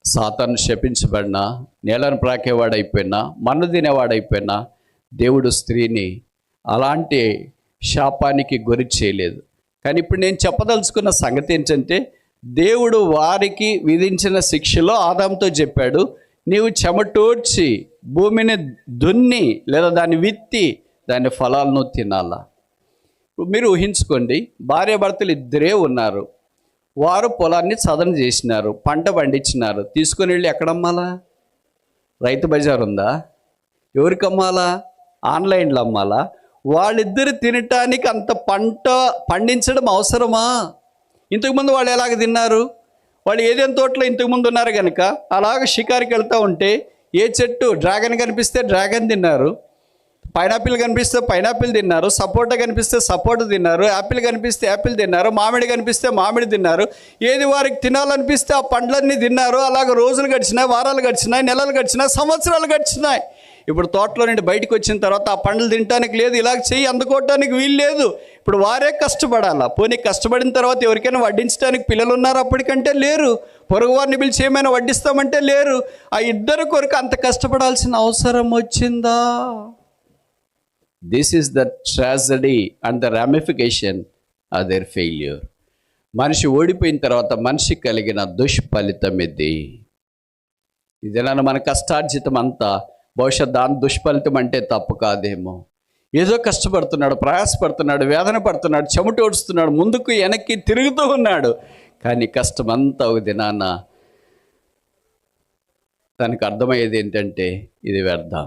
సాతాను శపించబడినా, నేలను ప్రాకేవాడైపోయినా, మన్ను తినేవాడైపోయినా దేవుడు స్త్రీని అలాంటి శాపానికి గురి చేయలేదు. కానీ ఇప్పుడు నేను చెప్పదలుచుకున్న సంగతి ఏంటంటే, దేవుడు వారికి విధించిన శిక్షలో ఆదాముతో చెప్పాడు, నీవు చెమటోడ్చి భూమిని దున్ని లేదా దాన్ని విత్తి దాని ఫలాలను తినాలా. మీరు ఊహించుకోండి, భార్యాభర్తలు ఇద్దరే ఉన్నారు. వారు పొలాన్ని చదను చేసినారు, పంట పండించినారు. తీసుకొని వెళ్ళి ఎక్కడ అమ్మాలా? రైతు బజార్ ఉందా? ఎవరికి అమ్మాలా? ఆన్లైన్లో అమ్మాలా? వాళ్ళిద్దరు తినటానికి అంత పంట పండించడం అవసరమా? ఇంతకుముందు వాళ్ళు ఎలాగ తిన్నారు? వాళ్ళు ఏదైనా తోటలో ఇంతకుముందు ఉన్నారు కనుక అలాగ షికారికి వెళ్తూ ఉంటే ఏ చెట్టు డ్రాగన్ కనిపిస్తే డ్రాగన్ తిన్నారు, పైనాపిల్ కనిపిస్తే పైనాపిల్ తిన్నారు, సపోటా కనిపిస్తే సపోటా తిన్నారు, యాపిల్ కనిపిస్తే యాపిల్ తిన్నారు, మామిడి కనిపిస్తే మామిడి తిన్నారు. ఏది వారికి తినాలనిపిస్తే ఆ పండ్లన్నీ తిన్నారు. అలాగ రోజులు గడిచినాయి, వారాలు గడిచినాయి, నెలలు గడిచినాయి, సంవత్సరాలు గడిచినాయి. ఇప్పుడు తోటలో నుండి బయటకు వచ్చిన తర్వాత ఆ పండ్లు తినడానికి లేదు, ఇలాగ చెయ్యి అందుకోవటానికి వీలు లేదు. ఇప్పుడు వారే కష్టపడాలా. పోనీ కష్టపడిన తర్వాత ఎవరికైనా వడ్డించడానికి పిల్లలు ఉన్నారు? అప్పటికంటే లేరు. పొరుగు వారిని పిలిచి ఏమైనా వడ్డిస్తామంటే లేరు. ఆ ఇద్దరు కొరకు అంత కష్టపడాల్సిన అవసరం వచ్చిందా? This is the tragedy and the ramification of their failure. మనిషి ఓడిపోయిన తర్వాత మనిషి కలిగిన దుష్ఫలితం ఇది. ఇదేనా మన కష్టార్జితం అంతా బహుశా దాని దుష్ఫలితం అంటే తప్పు కాదేమో. ఏదో కష్టపడుతున్నాడు, ప్రయాసపడుతున్నాడు, వేదన పడుతున్నాడు, చెమట ఓడుస్తున్నాడు, ముందుకు వెనక్కి తిరుగుతూ ఉన్నాడు. కానీ కష్టమంతా ఒక దినాన దానికి అర్థమయ్యేది ఏంటంటే ఇది వ్యర్థం.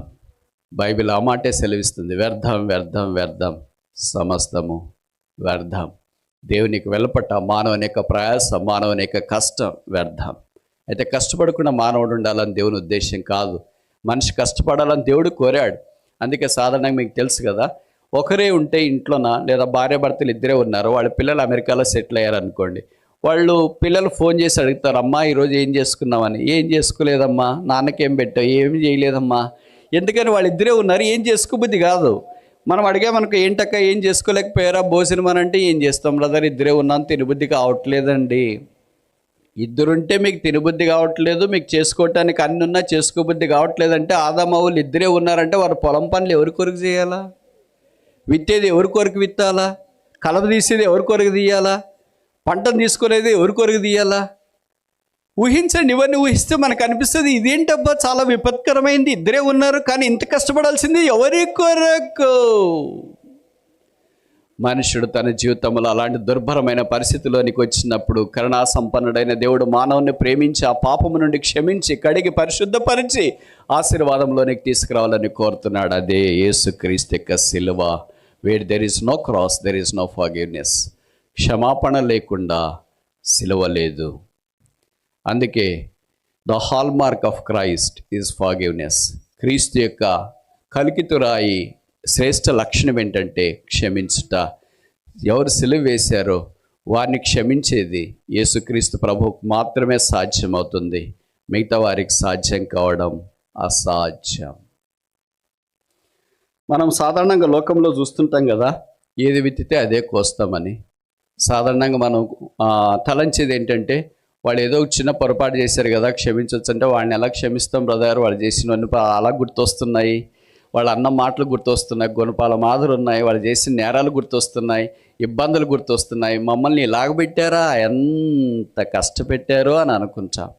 బైబిల్ ఆ మాటే సెలవిస్తుంది, వ్యర్థం వ్యర్థం వ్యర్థం సమస్తము వ్యర్థం. దేవునికి వెలపట మానవుని యొక్క ప్రయాస, మానవుని యొక్క కష్టం వ్యర్థం. అయితే కష్టపడకుండా మానవుడు ఉండాలని దేవుని ఉద్దేశం కాదు. మనిషి కష్టపడాలని దేవుడు కోరాడు. అందుకే సాధారణంగా మీకు తెలుసు కదా, ఒకరే ఉంటే ఇంట్లోన లేదా భార్యాభర్తలు ఇద్దరే ఉన్నారు, వాళ్ళ పిల్లలు అమెరికాలో సెటిల్ అయ్యారు అనుకోండి. వాళ్ళు పిల్లలు ఫోన్ చేసి అడుగుతారు, అమ్మా ఈరోజు ఏం చేసుకున్నామని. ఏం చేసుకోలేదమ్మా, నాన్నకేం పెట్టావు, ఏమి చేయలేదమ్మా. ఎందుకని వాళ్ళిద్దరే ఉన్నారు, ఏం చేసుకోబుద్ధి కాదు. మనం అడిగామనుకో, ఏంటక్క ఏం చేసుకోలేకపోయారా భోజనం అని అంటే, ఏం చేస్తాం బ్రదర్, ఇద్దరే ఉన్నాను, తినబుద్ధి కావట్లేదండి. ఇద్దరుంటే మీకు తినబుద్ధి కావట్లేదు, మీకు చేసుకోవటానికి అన్ని ఉన్నా చేసుకోబుద్ధి కావట్లేదంటే, ఆదామవులు ఇద్దరే ఉన్నారంటే వారు పొలం పనులు ఎవరి కొరకు చేయాలా, విత్తేది ఎవరి కొరకు విత్తాలా, కలప తీసేది ఎవరి కొరకు తీయాలా, పంటను తీసుకునేది ఎవరి కొరకు తీయాలా. ఊహించండి. ఇవన్నీ ఊహిస్తే మనకు అనిపిస్తుంది, ఇదేంటబ్బా చాలా విపత్కరమైంది, ఇద్దరే ఉన్నారు కానీ ఇంత కష్టపడాల్సింది ఎవరి కొరకు. మనుషుడు తన జీవితంలో అలాంటి దుర్భరమైన పరిస్థితిలోనికి వచ్చినప్పుడు కరుణా సంపన్నుడైన దేవుడు మానవుని ప్రేమించి ఆ పాపము నుండి క్షమించి కడిగి పరిశుద్ధపరిచి ఆశీర్వాదంలోనికి తీసుకురావాలని కోరుతున్నాడు. అదే యేసుక్రీస్తు యొక్క సిలువ. Where there is no cross there is no forgiveness. క్షమాపణ లేకుండా సిలువ లేదు. అందుకే the hallmark of Christ is forgiveness. క్రీస్తు యొక్క కలికితురాయి శ్రేష్ఠ లక్షణం ఏంటంటే క్షమించుట. ఎవరు సిలువ వేశారో వారిని క్షమించేది యేసుక్రీస్తు ప్రభువుకు మాత్రమే సాధ్యమవుతుంది. మిగతా వారికి సాధ్యం కావడం అసాధ్యం. మనం సాధారణంగా లోకంలో చూస్తుంటాం కదా, ఏది విత్తితే అదే కోస్తామని. సాధారణంగా మనం తలంచేది ఏంటంటే, వాళ్ళు ఏదో చిన్న పొరపాటు చేశారు కదా, క్షమించవచ్చు అంటే వాడిని ఎలా క్షమిస్తాం బ్రదర్, వాళ్ళు చేసినవన్నీ అలా గుర్తొస్తున్నాయి, వాళ్ళు అన్న మాటలు గుర్తొస్తున్నాయి, గుణపాల మాదిరి ఉన్నాయి, వాళ్ళు చేసిన నేరాలు గుర్తొస్తున్నాయి, ఇబ్బందులు గుర్తొస్తున్నాయి. మమ్మల్ని ఇలాగబెట్టారా, ఎంత కష్టపెట్టారో అని అనుకుంటాం.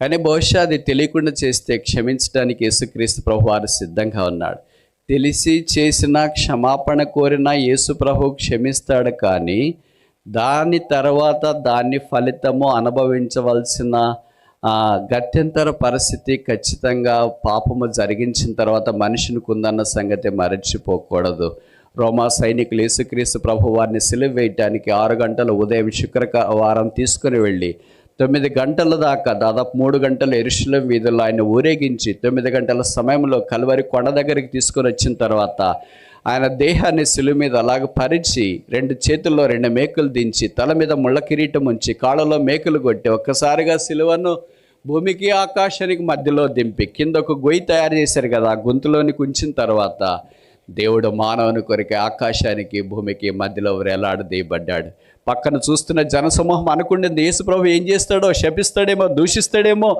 కానీ బహుశా అది తెలియకుండా చేస్తే క్షమించడానికి యేసుక్రీస్తు ప్రభు వారు సిద్ధంగా ఉన్నాడు. తెలిసి చేసిన క్షమాపణ కోరిన యేసు ప్రభు క్షమిస్తాడు. కానీ దాని తర్వాత దాన్ని ఫలితము అనుభవించవలసిన గత్యంతర పరిస్థితి ఖచ్చితంగా పాపము జరిగించిన తర్వాత మనిషినికి ఉందన్న సంగతి మరచిపోకూడదు. రోమా సైనికులు యేసుక్రీస్తు ప్రభు వారిని సిలువ వేయటానికి 6 గంటల ఉదయం శుక్రవారం తీసుకుని వెళ్ళి 9 గంటల దాకా, దాదాపు 3 గంటలు యెరూషలేం వీధుల్లో ఆయన ఊరేగించి 9 గంటల సమయంలో కల్వరి కొండ దగ్గరికి తీసుకొని వచ్చిన తర్వాత ఆయన దేహాన్ని సిలువ మీద అలాగ పరిచి 2 చేతుల్లో 2 మేకులు దించి తల మీద ముళ్ళ కిరీటం ఉంచి కాళ్ళలో మేకులు కొట్టి ఒక్కసారిగా సిలువను భూమికి ఆకాశానికి మధ్యలో దింపి కింద ఒక గొయ్యి తయారు చేశారు కదా, ఆ గొంతులోనికి ఉంచిన తర్వాత దేవుడు మానవుని కొరికి ఆకాశానికి భూమికి మధ్యలో వేలాడదీయబడ్డాడు. పక్కన చూస్తున్న జనసమూహం అనుకుంటుంది, యేసుప్రభు ఏం చేస్తాడో, శపిస్తాడేమో, దూషిస్తాడేమో.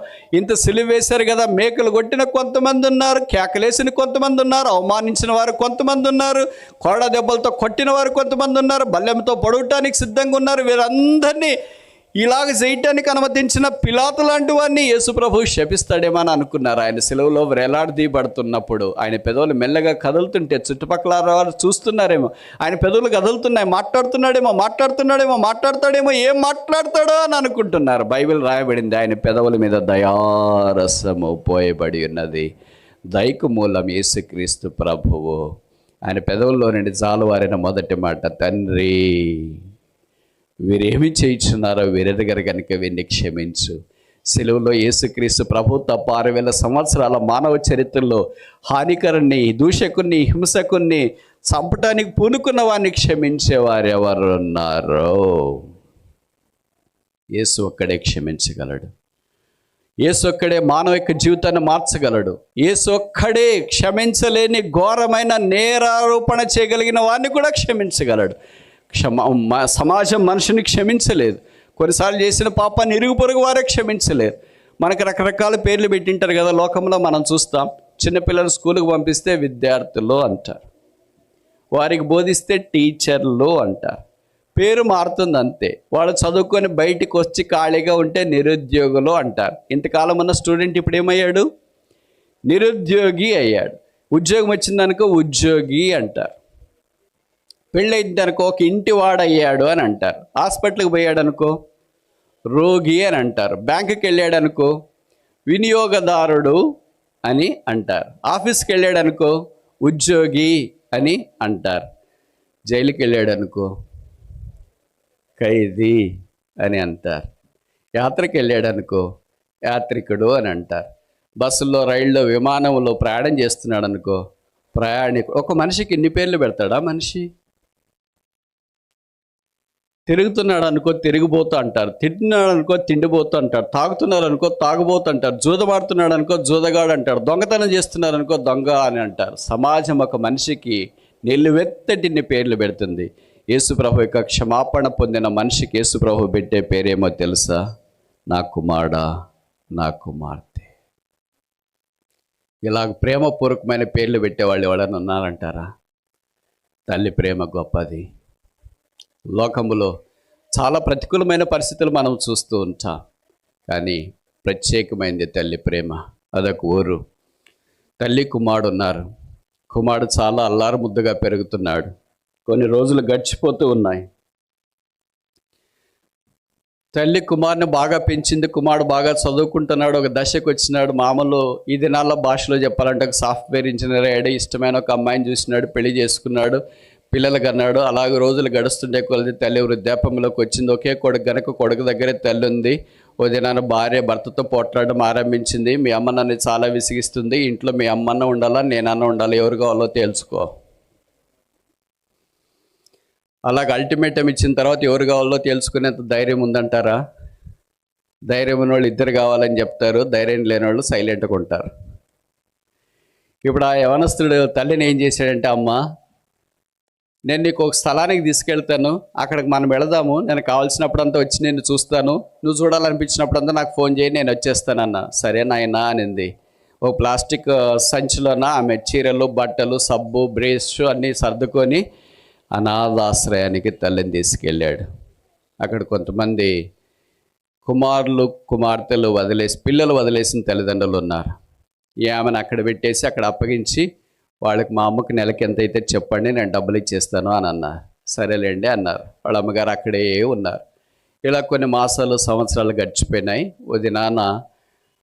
ఇంత సిలువ వేశారు కదా, మేకలు కొట్టిన కొంతమంది ఉన్నారు, కేకలేసిన కొంతమంది ఉన్నారు, అవమానించిన వారు కొంతమంది ఉన్నారు, కొరడ దెబ్బలతో కొట్టిన వారు కొంతమంది ఉన్నారు, బల్లెంతో పొడవటానికి సిద్ధంగా ఉన్నారు. వీరందరినీ ఇలాగ చేయటానికి అనుమతించిన పిలాతు లాంటి వారిని యేసుప్రభు శపిస్తాడేమో అని అనుకున్నారు. ఆయన సిలువలో వేలాడదీయబడుతున్నప్పుడు ఆయన పెదవులు మెల్లగా కదులుతుంటే చుట్టుపక్కల వారు చూస్తున్నారేమో, ఆయన పెదవులు కదులుతున్నాయి, మాట్లాడతాడేమో, ఏం మాట్లాడతాడో అని అనుకుంటున్నారు. బైబిల్ రాయబడింది, ఆయన పెదవుల మీద దయారసము పోయబడి ఉన్నది. దయకు మూలం యేసుక్రీస్తు ప్రభువు. ఆయన పెదవుల్లో నుండి జాలువారిన మొదటి మాట, తండ్రి వీరేమి చేయించున్నారో వీరెదగరు కనుక వీరిని క్షమించు. సిలువలో యేసుక్రీస్తు ప్రభు తప్ప 6000 సంవత్సరాల మానవ చరిత్రలో హానికరుణ్ణి, దూషకుణ్ణి, హింసకుణ్ణి చంపటానికి పూనుకున్న వారిని క్షమించేవారు ఎవరు ఉన్నారో? యేసు ఒక్కడే క్షమించగలడు. యేసు ఒక్కడే మానవ యొక్క జీవితాన్ని మార్చగలడు. యేసు ఒక్కడే క్షమించలేని ఘోరమైన నేరారోపణ చేయగలిగిన వారిని కూడా క్షమించగలడు. సమాజం మనిషిని క్షమించలేదు. కొన్నిసార్లు చేసిన పాపాన్ని ఇరుగు పొరుగు వారే క్షమించలేరు. మనకు రకరకాల పేర్లు పెట్టింటారు కదా లోకంలో. మనం చూస్తాం, చిన్నపిల్లలు స్కూల్కి పంపిస్తే విద్యార్థులు అంటారు, వారికి బోధిస్తే టీచర్లు అంటారు, పేరు మారుతుంది అంతే. వాళ్ళు చదువుకొని బయటికి వచ్చి ఖాళీగా ఉంటే నిరుద్యోగులు అంటారు. ఇంతకాలం ఉన్న స్టూడెంట్ ఇప్పుడు ఏమయ్యాడు? నిరుద్యోగి అయ్యాడు. ఉద్యోగం వచ్చిందనుకో ఉద్యోగి అంటారు. పెళ్ళైందనుకో ఒక ఇంటి వాడయ్యాడు అని అంటారు. హాస్పిటల్కి పోయాడు అనుకో రోగి అని అంటారు. బ్యాంకుకి వెళ్ళాడు అనుకో వినియోగదారుడు అని అంటారు. ఆఫీస్కి వెళ్ళాడు అనుకో ఉద్యోగి అని అంటారు. జైలుకి వెళ్ళాడు అనుకో ఖైదీ అని అంటారు. యాత్రకి వెళ్ళాడు అనుకో యాత్రికుడు అని అంటారు. బస్సుల్లో, రైల్లో, విమానంలో ప్రయాణం చేస్తున్నాడు అనుకో ప్రయాణికుడు. ఒక మనిషికి ఇన్ని పేర్లు పెడతాడా మనిషి? తిరుగుతున్నాడు అనుకో తిరిగిపోతూ అంటారు. తింటున్నాడు అనుకో తిండిపోతూ అంటారు. తాగుతున్నారు అనుకో తాగుబోతు అంటారు. జూదమాడుతున్నాడు అనుకో జూదగాడు అంటారు. దొంగతనం చేస్తున్నారు అనుకో దొంగ అని అంటారు. సమాజం ఒక మనిషికి నిలువెత్తటిన్ని పేర్లు పెడుతుంది. యేసుప్రభు యొక్క క్షమాపణ పొందిన మనిషికి యేసుప్రభు పెట్టే పేరేమో తెలుసా? నా కుమారుడా, నా కుమార్తె. ఇలాగ ప్రేమపూర్వకమైన పేర్లు పెట్టేవాళ్ళు ఎవరైనా ఉన్నారంటారా? తల్లి ప్రేమ గొప్పది. లోకములో చాలా ప్రతికూలమైన పరిస్థితులు మనం చూస్తూ ఉంటాం, కానీ ప్రత్యేకమైనది తల్లి ప్రేమ. అదొక ఊరు. తల్లి కుమారుడు ఉన్నారు. కుమారుడు చాలా అల్లారు ముద్దుగా పెరుగుతున్నాడు. కొన్ని రోజులు గడిచిపోతూ ఉన్నాయి. తల్లి కుమారుని బాగా పెంచింది. కుమారుడు బాగా చదువుకుంటున్నాడు. ఒక దశకు వచ్చినాడు. మామూలు ఈ దినాల్లో భాషలో చెప్పాలంటే ఒక సాఫ్ట్వేర్ ఇంజనీర్ అయ్యాడు. ఇష్టమైన ఒక అమ్మాయిని చూసినాడు, పెళ్లి చేసుకున్నాడు, పిల్లలు కన్నాడు. అలాగే రోజులు గడుస్తుండే కొలది తల్లి వృద్ధాప్యంలోకి వచ్చింది. ఒకే కొడుకు గనక కొడుకు దగ్గరే తల్లి ఉంది. ఓ దినాన భార్య భర్తతో పోట్లాడడం ఆరంభించింది. మీ అమ్మ నన్ను చాలా విసిగిస్తుంది, ఇంట్లో మీ అమ్మన్న ఉండాలా నేనన్న ఉండాలి, ఎవరు కావాలో తెలుసుకో. అలాగ అల్టిమేటం ఇచ్చిన తర్వాత ఎవరు కావాలో తెలుసుకునేంత ధైర్యం ఉందంటారా? ధైర్యం ఉన్న వాళ్ళు ఇద్దరు కావాలని చెప్తారు, ధైర్యం లేని వాళ్ళు సైలెంట్గా ఉంటారు. ఇప్పుడు ఆ యవనస్తుడు తల్లిని ఏం చేశాడంటే, అమ్మ నేను నీకు ఒక స్థలానికి తీసుకెళ్తాను, అక్కడికి మనం వెళదాము, నేను కావాల్సినప్పుడంతా వచ్చి నేను చూస్తాను, నువ్వు చూడాలనిపించినప్పుడంతా నాకు ఫోన్ చేయి, నేను వచ్చేస్తానన్నా. సరే నాయనా అనింది. ఓ ప్లాస్టిక్ సంచిలోన ఆమె చీరలు, బట్టలు, సబ్బు, బ్రష్ అన్నీ సర్దుకొని అనాథాశ్రయానికి తల్లిని తీసుకెళ్ళాడు. అక్కడ కొంతమంది కుమారులు, కుమార్తెలు వదిలేసి, పిల్లలు వదిలేసిన తల్లిదండ్రులు ఉన్నారు. ఆమెను అక్కడ పెట్టేసి అక్కడ అప్పగించి వాళ్ళకి మా అమ్మకి నెలకి ఎంత అయితే చెప్పండి, నేను డబ్బులు ఇచ్చేస్తాను అని అన్నారు. సరేలేండి అన్నారు. వాళ్ళ అమ్మగారు అక్కడే ఉన్నారు. ఇలా కొన్ని మాసాలు, సంవత్సరాలు గడిచిపోయినాయి. ఓ దినాన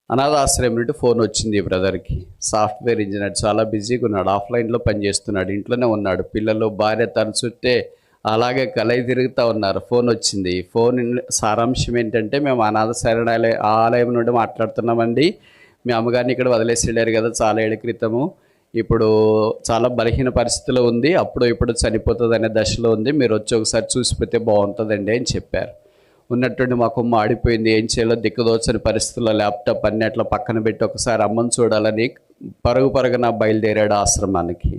అనాథాశ్రయం నుండి ఫోన్ వచ్చింది ఈ బ్రదర్కి. సాఫ్ట్వేర్ ఇంజనీర్, చాలా బిజీగా ఉన్నాడు, ఆఫ్లైన్లో పనిచేస్తున్నాడు, ఇంట్లోనే ఉన్నాడు. పిల్లలు, భార్య తన చుట్టే అలాగే కలయి తిరుగుతూ ఉన్నారు. ఫోన్ వచ్చింది. ఫోన్ సారాంశం ఏంటంటే, మేము అనాథ శరణాలయ ఆలయం నుండి మాట్లాడుతున్నామండి. మీ అమ్మగారిని ఇక్కడ వదిలేసి వెళ్ళారు కదా చాలా ఏళ్ళ క్రితము, ఇప్పుడు చాలా బలహీన పరిస్థితిలో ఉంది, అప్పుడు ఇప్పుడు చనిపోతుంది అనే దశలో ఉంది, మీరు వచ్చి ఒకసారి చూసిపోతే బాగుంటుందండి అని చెప్పారు. ఉన్నట్టుండి మా కుమ్మ ఆడిపోయింది. ఏం చేయాలో దిక్కుదోచని పరిస్థితుల్లో ల్యాప్టాప్ అన్ని అట్లా పక్కన పెట్టి ఒకసారి అమ్మని చూడాలని పరుగున బయలుదేరాడు ఆశ్రమానికి.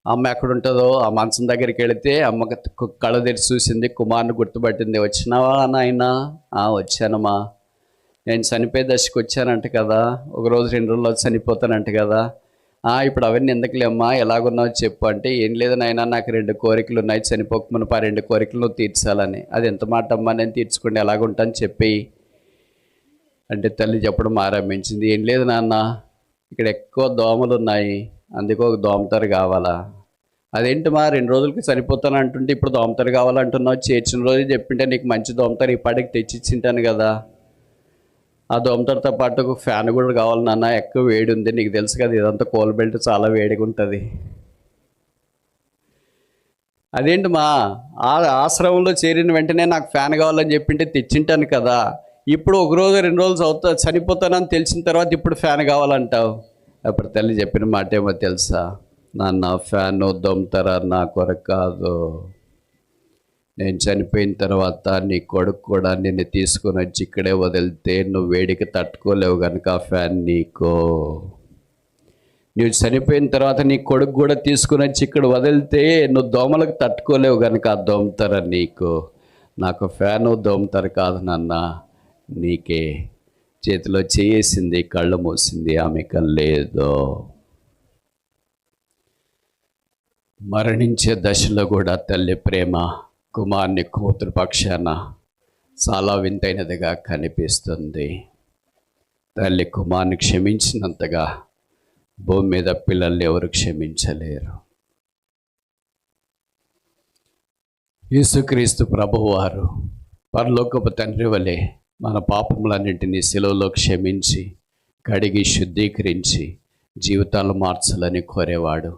అమ్మ ఎక్కడుంటుందో ఆ మంచం దగ్గరికి వెళితే అమ్మకి కళ్ళ తెరిచి చూసింది, కుమారుని గుర్తుపట్టింది. వచ్చినావా నాయనా? వచ్చానమ్మా. నేను చనిపోయే దశకు వచ్చానంట కదా, ఒక రోజు 2 రోజుల్లో చనిపోతానంట కదా. ఇప్పుడు అవన్నీ ఎందుకులేమ్మా, ఎలాగున్నావు చెప్పు అంటే, ఏం లేదు నాయనా, నాకు 2 కోరికలు ఉన్నాయి, చనిపోకమునుపు ఆ 2 కోరికలు నువ్వు తీర్చాలని. అది ఎంత మాట అమ్మా, నేను తీర్చుకుంటే ఎలాగుంటాను చెప్పి అంటే తల్లి చెప్పడం ఆరంభించింది. ఏం లేదు నాన్న, ఇక్కడ ఎక్కువ దోమలు ఉన్నాయి, అందుకే ఒక దోమతరు కావాలా. అదేంటి మా 2 రోజులకి చనిపోతాను అంటుంటే ఇప్పుడు దోమతరు కావాలంటున్నావు, చేర్చిన రోజు చెప్పింటే నీకు మంచి దోమతరు ఈ పాటికి తెచ్చిచ్చింటాను కదా. ఆ దోమతరతో పాటు ఒక ఫ్యాన్ కూడా కావాలి నాన్న, ఎక్కువ వేడి ఉంది, నీకు తెలుసు కదా ఇదంతా కోల్ బెల్ట్ చాలా వేడిగా ఉంటుంది. అదేంటి మా ఆశ్రమంలో చేరిన వెంటనే నాకు ఫ్యాన్ కావాలని చెప్పింటే తెచ్చింటాను కదా, ఇప్పుడు 1 రోజు 2 రోజులు చనిపోతానని తెలిసిన తర్వాత ఇప్పుడు ఫ్యాన్ కావాలంటావు. అప్పుడు తల్లి చెప్పిన మాట ఏమో తెలుసా? నాన్న, ఫ్యాను దోమతర నా కొరకు కాదు, నేను చనిపోయిన తర్వాత నీ కొడుకు కూడా నిన్ను తీసుకొని వచ్చి ఇక్కడే వదిలితే నువ్వు వేడికి తట్టుకోలేవు కనుక ఆ ఫ్యాన్ నీకో. నువ్వు చనిపోయిన తర్వాత నీ కొడుకు కూడా తీసుకుని వచ్చి ఇక్కడ వదిలితే నువ్వు దోమలకు తట్టుకోలేవు కనుక ఆ దోమతర నీకు. నాకు ఫ్యాను దోమతర కాదు నాన్న, నీకే. చేతిలో చేసింది, కళ్ళు మూసింది, ఆమె కళ్ళు లేదు. మరణించే దశలో కూడా తల్లి ప్రేమ కుమారుని కూతురు పక్షాన చాలా వింతైనదిగా కనిపిస్తుంది. తల్లి కుమారుని క్షమించినంతగా భూమి మీద పిల్లల్ని ఎవరు క్షమించలేరు. యేసుక్రీస్తు ప్రభువారు పరలోకపు తండ్రి వలె మన పాపములన్నింటినీ శిలువలో క్షమించి కడిగి శుద్ధీకరించి జీవితాలు మార్చాలని కోరేవాడు.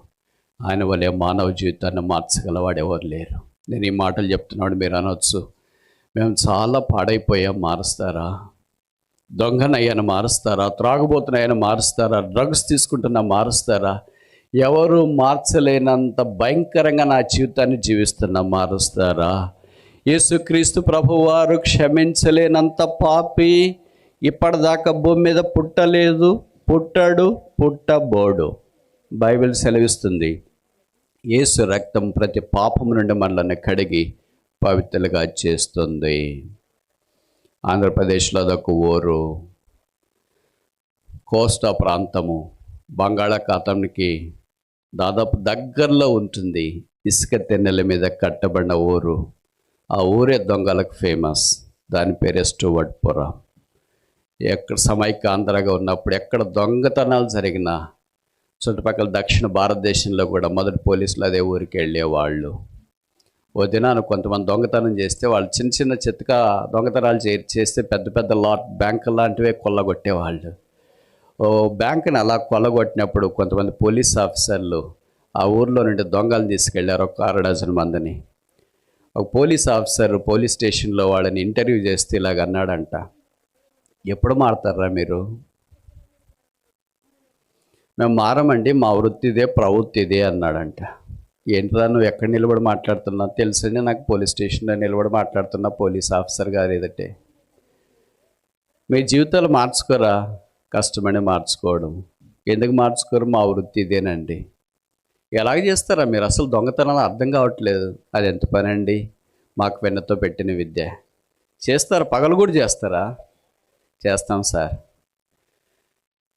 ఆయన వలె మానవ జీవితాన్ని మార్చగలవాడు ఎవరు లేరు. నేను ఈ మాటలు చెప్తున్నాడు, మీరు అనొచ్చు, మేము చాలా పాడైపోయాం, మారుస్తారా? దొంగనయ్యాను మారుస్తారా? త్రాగుబోతున్నాయని మారుస్తారా? డ్రగ్స్ తీసుకుంటున్నా మారుస్తారా? ఎవరు మార్చలేనంత భయంకరంగా నా జీవితాన్ని జీవిస్తున్నా మారుస్తారా? యేసుక్రీస్తు ప్రభువారు క్షమించలేనంత పాపి ఇప్పటిదాకా భూమి మీద పుట్టలేదు, పుట్టడు, పుట్టబోడు. బైబిల్ సెలవిస్తుంది, యేసు రక్తం ప్రతి పాపము నుండి మనల్ని కడిగి పవిత్రులుగా చేస్తుంది. ఆంధ్రప్రదేశ్లో అదొక ఊరు, కోస్తా ప్రాంతము, బంగాళాఖాతానికి దాదాపు దగ్గరలో ఉంటుంది. ఇసుక తెన్నెల మీద కట్టబడిన ఊరు. ఆ ఊరే దొంగలకు ఫేమస్. దాని పేరే స్టూవర్ట్పురం. ఎక్కడ సమైక్యాంధ్రగా ఉన్నప్పుడు ఎక్కడ దొంగతనాలు జరిగినా చుట్టుపక్కల దక్షిణ భారతదేశంలో కూడా మొదటి పోలీసులు అదే ఊరికి వెళ్ళేవాళ్ళు. ఓ దినాన కొంతమంది దొంగతనం చేస్తే వాళ్ళు చిన్న చిన్న చితక దొంగతనాలు చేస్తే పెద్ద పెద్ద బ్యాంకు లాంటివే కొల్లగొట్టేవాళ్ళు. ఓ బ్యాంకుని అలా కొల్లగొట్టినప్పుడు కొంతమంది పోలీస్ ఆఫీసర్లు ఆ ఊర్లో నుండి దొంగలు తీసుకెళ్లారు, ఒక 6 డజన్ మందిని. ఒక పోలీస్ ఆఫీసర్ పోలీస్ స్టేషన్లో వాళ్ళని ఇంటర్వ్యూ చేస్తే ఇలాగ అన్నాడంట, ఎప్పుడు మారతారా మీరు? మేము మారమండి, మా వృత్తిదే ప్రవృత్తిదే అన్నాడంట. ఏంట్రా నువ్వు ఎక్కడ నిలబడి మాట్లాడుతున్నావు? తెలుసండి నాకు, పోలీస్ స్టేషన్లో నిలబడి మాట్లాడుతున్నా పోలీస్ ఆఫీసర్ గారు ఏదంటే. మీ జీవితాలు మార్చుకోరా? కష్టమని మార్చుకోవడం. ఎందుకు మార్చుకోరు? మా వృత్తి ఇదేనండి. ఎలాగ చేస్తారా మీరు? అసలు దొంగతనాలు అర్థం కావట్లేదు. అది ఎంత పని అండి? మాకు వెన్నతో పెట్టిన విద్య. చేస్తారా? పగలు కూడా చేస్తారా? చేస్తాం సార్.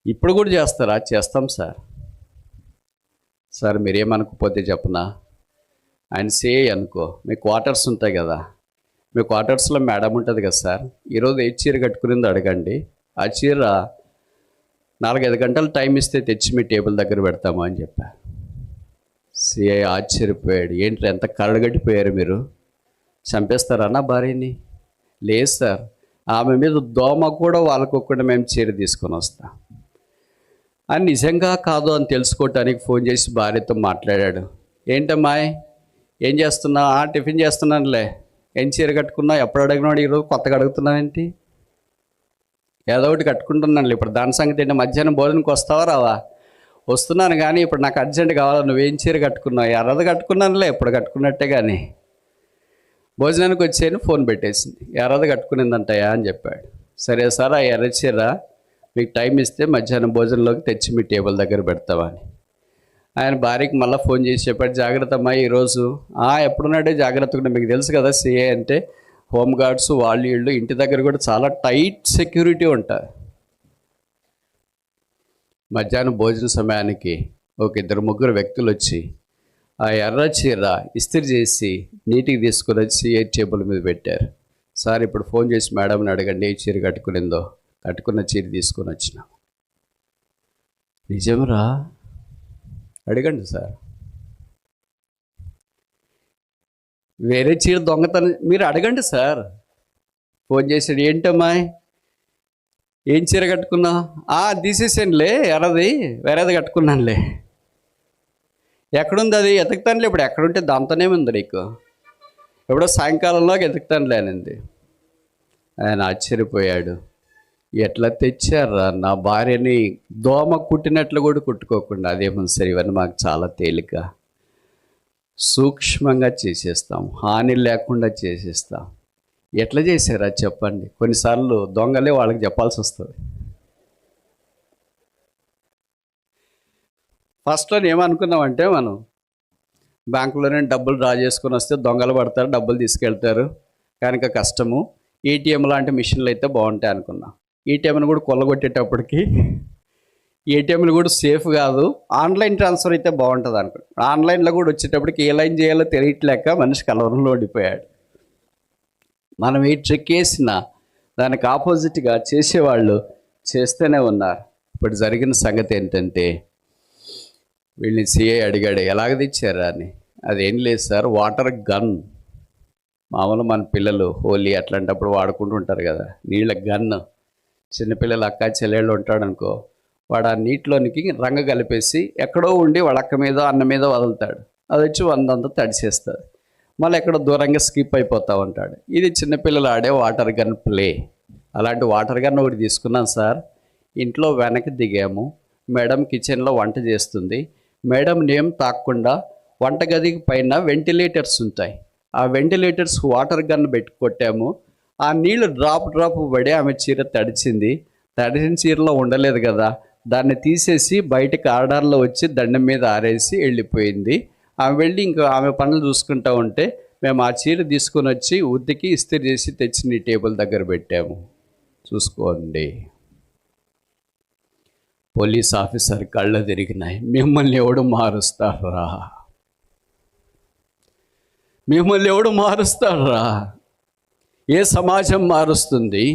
ఇప్పుడు కూడా చేస్తారా? చేస్తాం సార్. సార్ మీరేమనుకోపోతే చెప్పనా, ఆయన సే అనుకో, మీ క్వార్టర్స్ ఉంటాయి కదా, మీ క్వార్టర్స్లో మేడం ఉంటుంది కదా సార్, ఈరోజు ఏ చీర కట్టుకునిందో అడగండి, ఆ చీర 4-5 గంటలు టైం ఇస్తే తెచ్చి మీ టేబుల్ దగ్గర పెడతామా అని చెప్పారు. సిఐ ఆశ్చర్యపోయాడు. ఏంటి ఎంత కరడుగట్టిపోయారు మీరు? చంపేస్తారా నా భార్యని? లేదు సార్, ఆమె మీద దోమ కూడా వాళ్ళకొకుండా మేము చీర తీసుకొని వస్తాం అని. నిజంగా కాదు అని తెలుసుకోవటానికి ఫోన్ చేసి భార్యతో మాట్లాడాడు. ఏంటమ్మాయి ఏం చేస్తున్నావు? టిఫిన్ చేస్తున్నానులే. ఏం చీర కట్టుకున్నావు? ఎప్పుడు అడిగినాడు? ఈరోజు కొత్తగా అడుగుతున్నావేంటి? ఏదో ఒకటి కట్టుకుంటున్నాను. ఇప్పుడు దాని సంగతి ఏంటి? మధ్యాహ్నం భోజనంకి వస్తావా రావా? వస్తున్నాను, కానీ ఇప్పుడు నాకు అర్జెంట్ కావాలి. నువ్వేం చీర కట్టుకున్నావు? ఎర్రది కట్టుకున్నానులే, ఎప్పుడు కట్టుకున్నట్టే. కానీ భోజనానికి వచ్చేయని ఫోన్ పెట్టేసింది. ఎర్రది కట్టుకునిందంటయా అని చెప్పాడు. సరే సార్, ఆ ఎర్ర చీర మీకు టైం ఇస్తే మధ్యాహ్నం భోజనంలోకి తెచ్చి మీ టేబుల్ దగ్గర పెడతావా అని. ఆయన భార్యకి మళ్ళీ ఫోన్ చేసి చెప్పాడు, జాగ్రత్త అమ్మా ఈరోజు. ఎప్పుడున్నాడే జాగ్రత్తగా, మీకు తెలుసు కదా సిఏ అంటే హోమ్ గార్డ్స్ వాళ్ళు వీళ్ళు, ఇంటి దగ్గర కూడా చాలా టైట్ సెక్యూరిటీ ఉంటుంది. మధ్యాహ్నం భోజన సమయానికి ఒక 2-3 వ్యక్తులు వచ్చి ఆ ఎర్ర చీర ఇస్త్రీ చేసి నీటికి తీసుకుని వచ్చి సిఏ టేబుల్ మీద పెట్టారు. సార్ ఇప్పుడు ఫోన్ చేసి మేడంని అడగండి ఏ చీర కట్టుకునిందో. కట్టుకున్న చీర తీసుకొని వచ్చినాం. నిజంరా? అడగండి సార్. వేరే చీర దొంగతనం మీరు అడగండి సార్. ఫోన్ చేసాడు, ఏంటమ్మాయి ఏం చీర కట్టుకున్నా? తీసేసానులే ఎర్రది, వేరేది కట్టుకున్నానులే. ఎక్కడుంది అది? ఎతుకుతానులే. ఇప్పుడు ఎక్కడుంటే దాంతోనే ఉంది నీకు, ఎప్పుడో సాయంకాలంలోకి ఎతుకుతానులే అనింది. ఆయన ఆశ్చర్యపోయాడు. ఎట్లా తెచ్చారా నా భార్యని? దోమ కుట్టినట్లు కూడా కుట్టుకోకుండా. అదేమో సరే, ఇవన్నీ మాకు చాలా తేలిక, సూక్ష్మంగా చేసేస్తాం, హాని లేకుండా చేసేస్తాం. ఎట్లా చేశారా చెప్పండి? కొన్నిసార్లు దొంగలే వాళ్ళకి చెప్పాల్సి వస్తుంది. ఫస్ట్లో ఏమనుకున్నామంటే, మనం బ్యాంకులోనే డబ్బులు డ్రా చేసుకొని వస్తే దొంగలు పడతారు, డబ్బులు తీసుకెళ్తారు, కనుక కష్టము. ఏటీఎం లాంటి మిషన్లు అయితే బాగుంటాయి అనుకున్నాం. ఏటీఎంను కూడా కొల్లగొట్టేటప్పటికి ఏటీఎంలు కూడా సేఫ్ కాదు, ఆన్లైన్ ట్రాన్స్ఫర్ అయితే బాగుంటుంది అనుకో. ఆన్లైన్లో కూడా వచ్చేటప్పటికి ఏ లైన్ చేయాలో తెలియట్లేక మనిషి కలవరంలో ఉండిపోయాడు. మనం ఏ ట్రిక్ వేసినా దానికి ఆపోజిట్గా చేసేవాళ్ళు చేస్తూనే ఉన్నారు. ఇప్పుడు జరిగిన సంగతి ఏంటంటే, వీళ్ళని సిఐ అడిగాడు ఎలాగ తెచ్చారా అని. అదేం లేదు సార్, వాటర్ గన్. మామూలు మన పిల్లలు హోలీ అట్లాంటప్పుడు వాడుకుంటూ ఉంటారు కదా, నీళ్ళ గన్. చిన్నపిల్లలు అక్క చెల్లెళ్ళు ఉంటాడు అనుకో, వాడు ఆ నీటిలోనికి రంగు కలిపేసి ఎక్కడో ఉండి వాళ్ళ అక్క మీద అన్న మీద వదులుతాడు. అది వచ్చి వందంతా తడిసేస్తుంది. మళ్ళీ ఎక్కడో దూరంగా స్కిప్ అయిపోతూ ఉంటాడు. ఇది చిన్నపిల్లలు ఆడే వాటర్ గన్ ప్లే. అలాంటి వాటర్ గన్ ఒకటి తీసుకున్నాం సార్. ఇంట్లో వెనక్కి దిగాము. మేడం కిచెన్లో వంట చేస్తుంది. మేడం నేమ్ తాకుండా వంటగదికి పైన వెంటిలేటర్స్ ఉంటాయి. ఆ వెంటిలేటర్స్ వాటర్ గన్ పెట్టి కొట్టాము. ఆ నీళ్లు డ్రాప్ పడి ఆమె చీర తడిచింది. తడిసిన చీరలో ఉండలేదు కదా, దాన్ని తీసేసి బయటకు ఆర్డర్లో వచ్చి దండం మీద ఆరేసి వెళ్ళిపోయింది. ఆమె వెళ్ళి ఇంకా ఆమె పనులు చూసుకుంటూ ఉంటే మేము ఆ చీర తీసుకొని వచ్చి ఉతికి ఇస్త్రీ చేసి తెచ్చి నీ టేబుల్ దగ్గర పెట్టాము. చూసుకోండి. పోలీస్ ఆఫీసర్ కళ్ళు తిరిగినాయి. మిమ్మల్ని ఎవడు మారుస్తారా? మిమ్మల్ని ఎవడు మారుస్తారా? ఏ సమాజం మారుస్తుంది?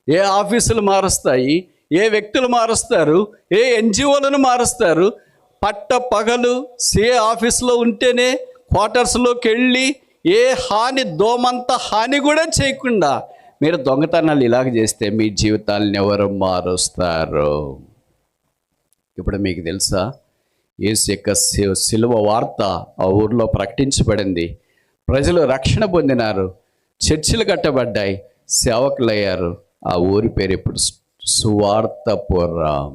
ఏ ఆఫీసులు మారుస్తాయి? ఏ వ్యక్తులు మారుస్తారు? ఏ ఎన్జిఓలను మారుస్తారు? పట్ట పగలు సిఏ ఆఫీసులో ఉంటేనే క్వార్టర్స్లోకి వెళ్ళి ఏ హాని, దోమంత హాని కూడా చేయకుండా మీరు దొంగతనాలు ఇలాగ చేస్తే మీ జీవితాలను ఎవరు మారుస్తారు? ఇప్పుడు మీకు తెలుసా, యేసు యొక్క సిలువ వార్త ఆ ఊర్లో ప్రకటించబడింది. ప్రజలు రక్షణ పొందినారు, చర్చిలు కట్టబడ్డాయి, సేవకులయ్యారు. ఆ ఊరి పేరు ఇప్పుడు సువార్తపురం.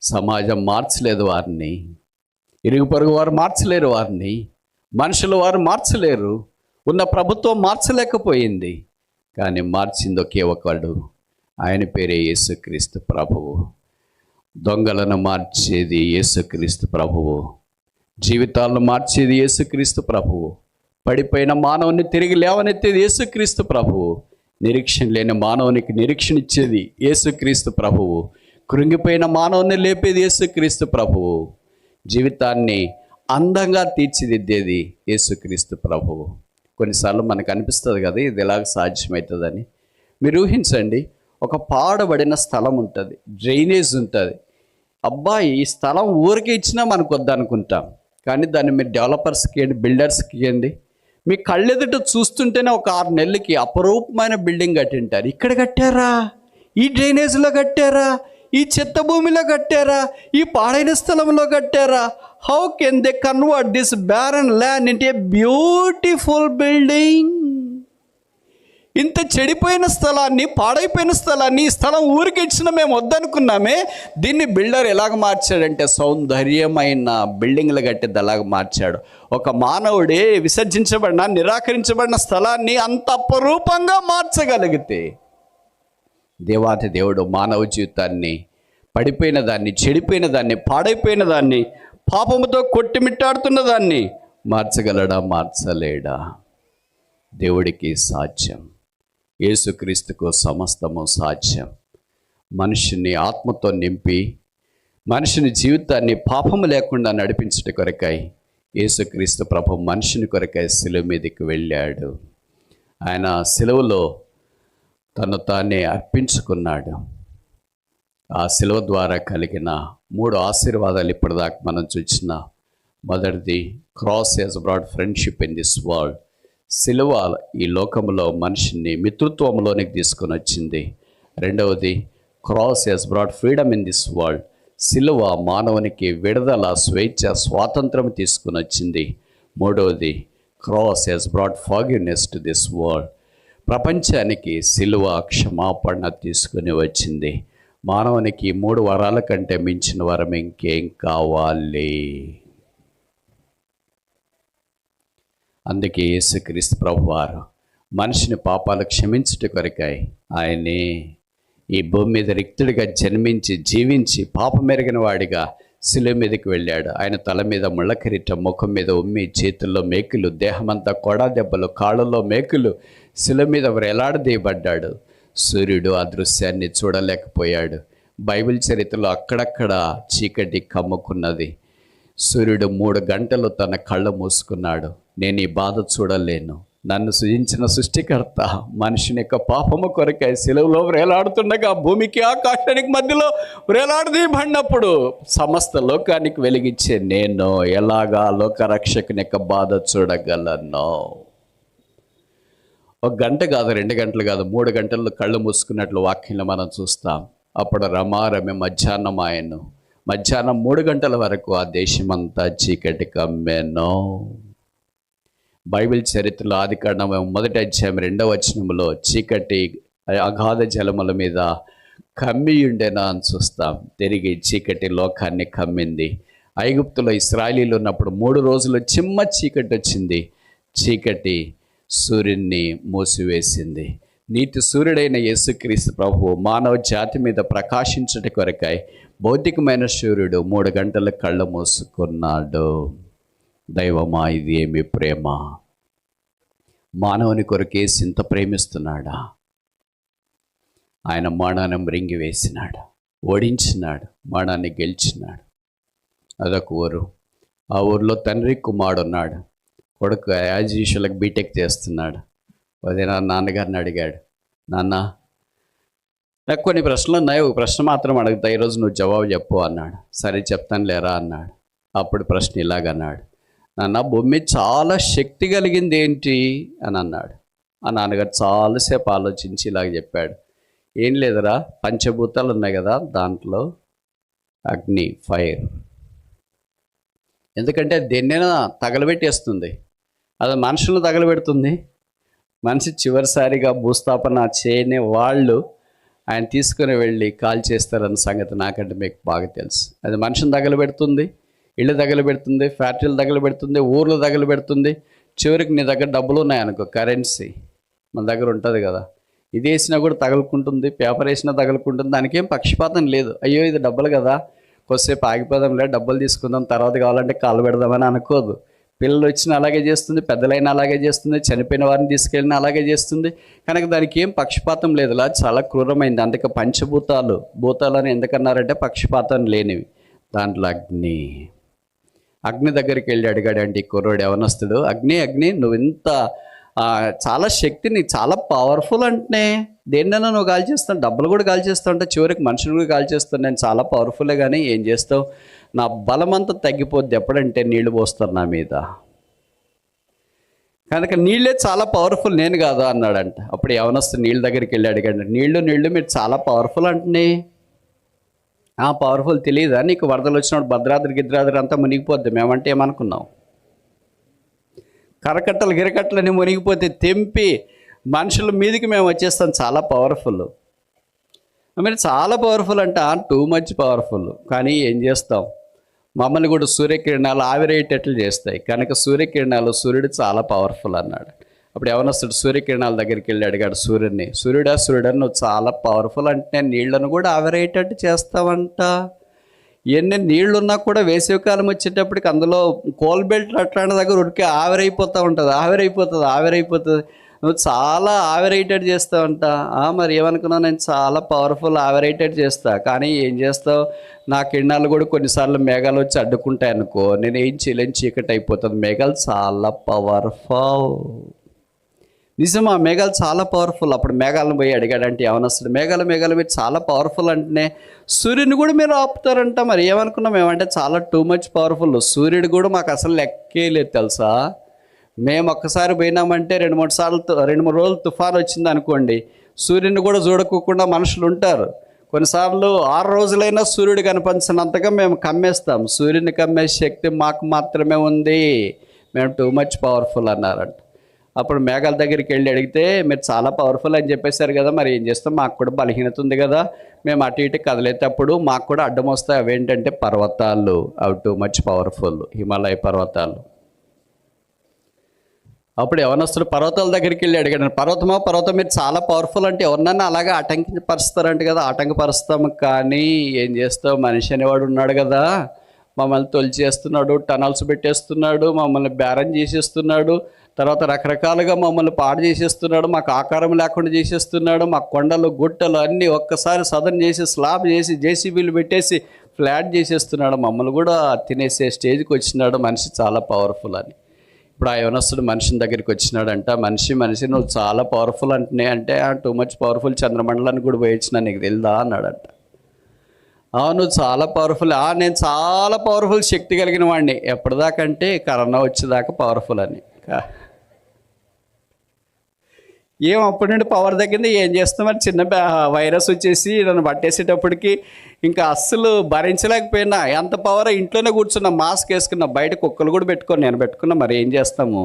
సమాజం మార్చలేదు వారిని, ఇరుగు పొరుగు వారు మార్చలేరు వారిని, మనుషులు వారు మార్చలేరు, ఉన్న ప్రభుత్వం మార్చలేకపోయింది. కానీ మార్చింది ఒకే ఒకడు, ఆయన పేరే యేసుక్రీస్తు ప్రభువు. దొంగలను మార్చేది యేసుక్రీస్తు ప్రభువు, జీవితాలను మార్చేది యేసుక్రీస్తు ప్రభువు, పడిపోయిన మానవుని తిరిగి లేవనెత్తేది యేసుక్రీస్తు ప్రభువు, నిరీక్షణ లేని మానవునికి నిరీక్షణ ఇచ్చేది యేసుక్రీస్తు ప్రభువు, కృంగిపోయిన మానవుని లేపేది యేసుక్రీస్తు ప్రభువు, జీవితాన్ని అందంగా తీర్చిదిద్దేది యేసుక్రీస్తు ప్రభువు. కొన్నిసార్లు మనకు అనిపిస్తుంది కదా ఇది ఎలాగ సాధ్యమవుతుందని. మీరు ఊహించండి, ఒక పాడబడిన స్థలం ఉంటుంది, డ్రైనేజ్ ఉంటుంది. అబ్బాయి ఈ స్థలం ఊరికి ఇచ్చినా మనకు వద్దనుకుంటాం, కానీ దాన్ని మీరు డెవలపర్స్కి ఇవ్వండి, బిల్డర్స్కి ఇవ్వండి, మీ కళ్ళెదుట చూస్తుంటేనే ఒక 6 నెలలకి అపరూపమైన బిల్డింగ్ కట్టింటారు. ఇక్కడ కట్టారా? ఈ డ్రైనేజ్లో కట్టారా? ఈ చెత్త భూమిలో కట్టారా? ఈ పాడైన స్థలంలో కట్టారా? How can they convert this barren land into a beautiful building? ఇంత చెడిపోయిన స్థలాన్ని, పాడైపోయిన స్థలాన్ని, ఈ స్థలం ఊరికి ఇచ్చిన మేము వద్దనుకున్నామే, దీన్ని బిల్డర్ ఎలాగ మార్చాడంటే సౌందర్యమైన బిల్డింగ్లు కట్టేది అలాగ మార్చాడు. ఒక మానవుడే విసర్జించబడిన, నిరాకరించబడిన స్థలాన్ని అంత అపరూపంగా మార్చగలిగితే, దేవాది దేవుడు మానవ జీవితాన్ని, పడిపోయిన దాన్ని, చెడిపోయిన దాన్ని, పాడైపోయిన దాన్ని, పాపముతో కొట్టిమిట్టాడుతున్న దాన్ని మార్చగలడా? మార్చలేడా? దేవుడికి సాధ్యం. యేసుక్రీస్తుకు సమస్తము సాధ్యం. మనిషిని ఆత్మతో నింపి మనిషిని జీవితాన్ని పాపము లేకుండా నడిపించట కొరకై యేసుక్రీస్తు ప్రభు మనిషిని కొరకై శిలువ మీదకి వెళ్ళాడు. ఆయన శిలువలో తను తానే అర్పించుకున్నాడు. ఆ శిలువ ద్వారా కలిగిన 3 ఆశీర్వాదాలు ఇప్పటిదాకా మనం చూసిన. మొదటిది, cross Hess brought friendship in this world. శిలువ ఈ లోకంలో మనిషిని మిత్రుత్వంలోనికి తీసుకొని వచ్చింది. రెండవది, cross Hess brought freedom in this world. శిలువ మానవునికి విడుదల, స్వేచ్ఛ, స్వాతంత్రం తీసుకొని వచ్చింది. మూడవది, cross Hess brought forgiveness to this world. ప్రపంచానికి శిలువ క్షమాపణ తీసుకుని వచ్చింది. మానవునికి 3 వరాల కంటే మించిన వరం ఇంకేం కావాలి? అందుకే యేసుక్రీస్తు ప్రభువారు మనిషిని పాపాలు క్షమించుట కొరకై ఆయనే ఈ భూమి మీద రిక్తుడిగా జన్మించి, జీవించి, పాపమెరిగిన వాడిగా శిలువ మీదకి వెళ్ళాడు. ఆయన తల మీద ముళ్ళ కిరీటం, ముఖం మీద ఉమ్మి, చేతుల్లో మేకులు, దేహమంతా కొడా దెబ్బలు, కాళ్ళలో మేకులు, శిలువ మీద వేలాడదీయబడ్డాడు. సూర్యుడు ఆ దృశ్యాన్ని చూడలేకపోయాడు. బైబిల్ చరిత్రలో అక్కడక్కడ చీకటి కమ్ముకున్నది. సూర్యుడు 3 గంటలు తన కళ్ళు మూసుకున్నాడు. నేను ఈ బాధ చూడలేను, నన్ను సృజించిన సృష్టికర్త మనుషుని యొక్క పాపము కొరకై శిలువలో వేలాడుతుండగా భూమికి ఆకాశానికి మధ్యలో వేలాడదీయబడినప్పుడు సమస్త లోకానికి వెలిగించే నేను ఎలాగా లోకరక్షకుని యొక్క బాధ చూడగలను? 1 గంట కాదు, 2 గంటలు కాదు, 3 గంటల్లో కళ్ళు మూసుకున్నట్లు వాక్యంలో మనం చూస్తాం. అప్పుడు రమారమి మధ్యాహ్నం ఆయను. మధ్యాహ్నం 3 గంటల వరకు ఆ దేశమంతా చీకటి కమ్మెను. బైబిల్ చరిత్రలో ఆదికాండం 1వ అధ్యాయం 2వ వచనంలో చీకటి అగాధ జలముల మీద కమ్మియుండెనా అని చూస్తాం. తిరిగి చీకటి లోకాన్ని కమ్మింది. ఐగుప్తులో ఇశ్రాయేలీలు ఉన్నప్పుడు 3 రోజులు చిమ్మ చీకటి వచ్చింది. చీకటి సూర్యున్ని మూసివేసింది. నీతి సూర్యుడైన యేసుక్రీస్తు ప్రభువు మానవ జాతి మీద ప్రకాశించట కొరకై భౌతికమైన సూర్యుడు 3 గంటల కళ్ళు మూసుకున్నాడు. దైవమా, ఇది ఏమి ప్రేమ! మానవుని కొరకేసి ఇంత ప్రేమిస్తున్నాడా? ఆయన మరణాన్ని మృంగివేసినాడు, ఓడించినాడు, మరణాన్ని గెలిచినాడు. అదొక ఊరు. ఆ ఊరిలో తండ్రి కుమారుడు ఉన్నాడు. కొడుకు యాజ్ యూజువల్గా బీటెక్ చేస్తున్నాడు. అదే నాన్నగారిని అడిగాడు, నాన్న నాకు కొన్ని ప్రశ్నలు ఉన్నాయి, ఒక ప్రశ్న మాత్రం అడుగుతా, ఈరోజు నువ్వు జవాబు చెప్పు అన్నాడు. సరే చెప్తాను లేరా అన్నాడు. అప్పుడు ప్రశ్న ఇలాగన్నాడు, నాన్న భూమి చాలా శక్తి కలిగింది ఏంటి అని అన్నాడు. ఆ నాన్నగారు చాలాసేపు ఆలోచించి ఇలాగ చెప్పాడు, ఏం లేదురా, పంచభూతాలు ఉన్నాయి కదా, దాంట్లో అగ్ని, ఫైర్. ఎందుకంటే దేన్నైనా తగలబెట్టేస్తుంది, అది మనుషులను తగలబెడుతుంది. మనిషి చివరిసారిగా భూస్థాపన చేయని వాళ్ళు ఆయన తీసుకుని వెళ్ళి కాల్ చేస్తారన్న సంగతి నాకంటే మీకు బాగా తెలుసు. అది మనిషిని తగలబెడుతుంది, ఇళ్ళు తగలబెడుతుంది, ఫ్యాక్టరీలు తగలబెడుతుంది, ఊర్లు తగలబెడుతుంది. చివరికి నీ దగ్గర డబ్బులు ఉన్నాయనుకో, కరెన్సీ మన దగ్గర ఉంటుంది కదా, ఇది వేసినా కూడా తగులుకుంటుంది, పేపర్ వేసినా తగులుకుంటుంది. దానికి ఏం పక్షపాతం లేదు. అయ్యో ఇది డబ్బులు కదా, కొద్దిసేపు ఆగిపోదాంలే, డబ్బులు తీసుకుందాం, తర్వాత కావాలంటే కాలు పెడదామని అనుకోదు. పిల్లలు వచ్చినా అలాగే చేస్తుంది, పెద్దలైనా అలాగే చేస్తుంది, చనిపోయిన వారిని తీసుకెళ్ళినా అలాగే చేస్తుంది. కనుక దానికి ఏం పక్షపాతం లేదు. అలా చాలా క్రూరమైంది. అందుకే భూతాలు అని ఎందుకన్నారంటే పక్షపాతం లేనివి. దాంట్లో అగ్ని దగ్గరికి వెళ్ళి అడిగాడు అంటే ఈ కుర్రోడు యవనస్తుడు, అగ్ని నువ్వు ఇంత చాలా శక్తిని, చాలా పవర్ఫుల్ అంటే దేన్నైనా నువ్వు కాల్ చేస్తావు, డబ్బులు కూడా కాల్ చేస్తావు అంటే చివరికి మనుషులు కూడా కాల్ చేస్తాను, నేను చాలా పవర్ఫుల్లే, కానీ ఏం చేస్తావు, నా బలమంతా తగ్గిపోద్ది ఎప్పుడంటే నీళ్లు పోస్తారు నా మీద, కనుక నీళ్ళే చాలా పవర్ఫుల్, నేను కాదు అన్నాడంట. అప్పుడు యవనస్తుడు నీళ్ళ దగ్గరికి వెళ్ళి అడిగాడు, నీళ్ళు మీరు చాలా పవర్ఫుల్ అంటే, పవర్ఫుల్ తెలియదా నీకు? వరదలు వచ్చినప్పుడు భద్రాద్రి గిద్రాద్రి అంతా మునిగిపోద్ది, మేమంటే ఏమనుకున్నావు? కరకట్టలు గిరకట్టలని మునిగిపోతే తెంపి మనుషుల మీదకి మేము వచ్చేస్తాం, చాలా పవర్ఫుల్. మీరు చాలా పవర్ఫుల్ అంటే టూ మచ్ పవర్ఫుల్. కానీ ఏం చేస్తాం, మమ్మల్ని కూడా సూర్యకిరణాలు ఆవిరేటట్లు చేస్తాయి, కనుక సూర్యకిరణాలు, సూర్యుడు చాలా పవర్ఫుల్ అన్నాడు. అప్పుడు యవనస్తుడు సూర్యకిరణాల దగ్గరికి వెళ్ళి అడిగాడు సూర్యుడిని, సూర్యుడా నువ్వు చాలా పవర్ఫుల్ అంటే నీళ్లను కూడా ఆవిరేటట్టు చేస్తావంట. ఎన్ని నీళ్లున్నా కూడా వేసవికాలం వచ్చేటప్పటికి అందులో కోల్ బెల్ట్ అట్లాంటి దగ్గర ఉడికి ఆవిరైపోతుంది. నువ్వు చాలా ఆవిరేటెడ్ చేస్తావంట. మరి ఏమనుకున్నావు, నేను చాలా పవర్ఫుల్, ఆవిరేటెడ్ చేస్తా. కానీ ఏం చేస్తావు, నా కిరణాలు కూడా కొన్నిసార్లు మేఘాలు వచ్చి అడ్డుకుంటాయి అనుకో, నేను ఏం చేయలేని, చీకటి అయిపోతుంది. మేఘాలు చాలా పవర్ఫుల్. నిజమా, మేఘాలు చాలా పవర్ఫుల్. అప్పుడు మేఘాలను పోయి అడిగాడంటే యవనస్తుడు, మేఘాలు మీరు చాలా పవర్ఫుల్ అంటేనే సూర్యుని కూడా మీరు ఆపుతారంట. మరి ఏమనుకున్నాం మేమంటే చాలా టూ మచ్ పవర్ఫుల్. సూర్యుడు కూడా మాకు అసలు లెక్కే లేదు తెలుసా. మేము ఒక్కసారి పోయినామంటే 2-3 రోజులు తుఫాను వచ్చింది అనుకోండి, సూర్యుని కూడా చూడకోకుండా మనుషులు ఉంటారు. కొన్నిసార్లు 6 రోజులైనా సూర్యుడు కనిపించినంతగా మేము కమ్మేస్తాం. సూర్యుని కమ్మే శక్తి మాకు మాత్రమే ఉంది, మేము టూ మచ్ పవర్ఫుల్ అన్నారంట. అప్పుడు మేఘాల దగ్గరికి వెళ్ళి అడిగితే, మీరు చాలా పవర్ఫుల్ అని చెప్పేశారు కదా, మరి ఏం చేస్తాం, మాకు కూడా బలహీనత ఉంది కదా, మేము అటు ఇటు కదిలేటప్పుడు మాకు కూడా అడ్డం వస్తాయి. అవేంటంటే పర్వతాలు, అవి టూ మచ్ పవర్ఫుల్, హిమాలయ పర్వతాలు. అప్పుడు యవనస్తుడు పర్వతాల దగ్గరికి వెళ్ళి అడిగాడు, పర్వతం మీరు చాలా పవర్ఫుల్ అంటే ఎవరినన్నా అలాగా ఆటంకపరుస్తారంట కదా. ఆటంకపరుస్తాము, కానీ ఏం చేస్తావు, మనిషి అనేవాడు ఉన్నాడు కదా, మమ్మల్ని తొలిచేస్తున్నాడు, టనల్స్ పెట్టేస్తున్నాడు, మమ్మల్ని బేరం చేసేస్తున్నాడు, తర్వాత రకరకాలుగా మమ్మల్ని పాడు చేసేస్తున్నాడు, మాకు ఆకారం లేకుండా చేసేస్తున్నాడు, మా కొండలు గుట్టలు అన్నీ ఒక్కసారి సదన్ చేసి స్లాబ్ చేసి జేసీబీలు పెట్టేసి ఫ్లాట్ చేసేస్తున్నాడు, మమ్మల్ని కూడా తినేసే స్టేజ్కి వచ్చినాడు. మనిషి చాలా పవర్ఫుల్ అని. ఇప్పుడు ఆ యవనస్తుడు మనిషిని దగ్గరికి వచ్చినాడంట. మనిషి నువ్వు చాలా పవర్ఫుల్ అంటున్నాయి అంటే, టూ మచ్ పవర్ఫుల్, చంద్రమండలానికి కూడా పోయొచ్చినా నీకు తెలుదా అన్నాడంట. నువ్వు చాలా పవర్ఫుల్. నేను చాలా పవర్ఫుల్, శక్తి కలిగిన వాడిని. ఎప్పటిదాకంటే కరోనా వచ్చేదాకా పవర్ఫుల్ అని. అప్పటి నుండి పవర్ తగ్గింది. ఏం చేస్తామని చిన్న వైరస్ వచ్చేసి నన్ను పట్టేసేటప్పటికి ఇంకా అస్సలు భరించలేకపోయినా. ఎంత పవర్, ఇంట్లోనే కూర్చున్నా, మాస్క్ వేసుకున్నా, బయట కుక్కలు కూడా నేను పెట్టుకున్నా. మరి ఏం చేస్తాము,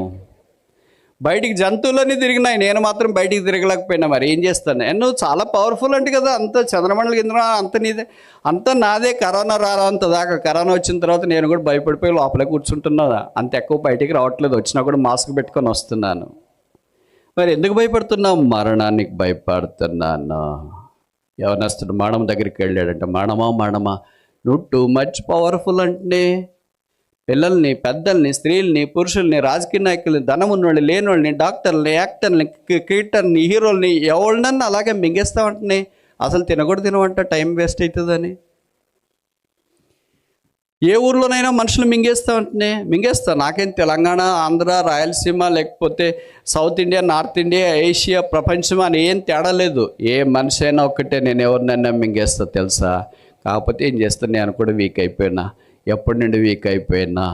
బయటికి జంతువులన్నీ తిరిగినాయి, నేను మాత్రం బయటికి తిరగలేకపోయినా. మరి ఏం చేస్తాను? నువ్వు చాలా పవర్ఫుల్ అంటే కదా, అంత చంద్రమండలి కింద అంత నీదే, అంత నాదే. కరోనా అంత దాకా. కరోనా వచ్చిన తర్వాత నేను కూడా భయపడిపోయి లోపలే కూర్చుంటున్నా. అంత ఎక్కువ బయటికి రావట్లేదు. వచ్చినా కూడా మాస్క్ పెట్టుకొని వస్తున్నాను. మరి ఎందుకు భయపడుతున్నావు? మరణానికి భయపడుతున్నాను. యవనస్తుడు మరణం దగ్గరికి వెళ్ళాడంట. మరణమా నువ్వు టూ మచ్ పవర్ఫుల్ అంటే పిల్లల్ని, పెద్దల్ని, స్త్రీల్ని, పురుషుల్ని, రాజకీయ నాయకుల్ని, ధనం ఉన్నోళ్ళని, లేనోళ్ళని, డాక్టర్ని, యాక్టర్ని, క్రికెటర్ని, హీరోల్ని ఎవరినన్నా అలాగే మింగేస్తామంటే అసలు తినవంట, టైం వేస్ట్ అవుతుందని. ఏ ఊర్లోనైనా మనుషులు మింగేస్తా. నాకేం తెలంగాణ, ఆంధ్ర, రాయలసీమ, లేకపోతే south India, north India, Asia, ప్రపంచం అని ఏం తేడా లేదు. ఏ మనిషి అయినా ఒక్కటే, నేను ఎవరినైనా మింగేస్తా తెలుసా. కాకపోతే ఏం చేస్తాను, నేను కూడా వీక్ అయిపోయినా. ఎప్పటి నుండి వీక్ అయిపోయినా?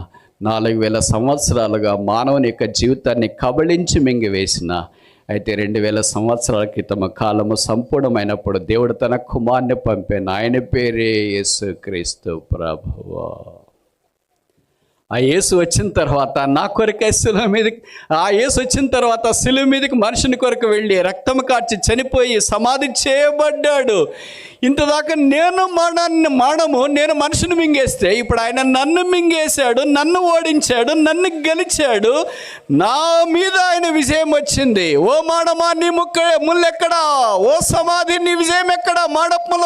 4000 సంవత్సరాలుగా మానవుని యొక్క జీవితాన్ని కబళించి మింగివేసిన. అయితే 2000 సంవత్సరాల క్రితం కాలము సంపూర్ణమైనప్పుడు దేవుడు తన కుమారుని పంపాను. ఆయన పేరే యేసుక్రీస్తు ప్రభువు. ఆ యేసు వచ్చిన తర్వాత నా కొరకే శిలువ మీదకి, ఆ యేసు వచ్చిన తర్వాత శిలువ మీదకి మనుషుని కొరకు వెళ్ళి రక్తం కార్చి చనిపోయి సమాధి చేయబడ్డాడు. ఇంతదాకా నేను మనుషుని మింగేస్తే ఇప్పుడు ఆయన నన్ను మింగేశాడు, నన్ను ఓడించాడు, నన్ను గెలిచాడు. నా మీద ఆయన విజయం వచ్చింది. ఓ మానమా, నీ ముల్లెక్కడా? ఓ సమాధి, నీ విజయం ఎక్కడా? మానముల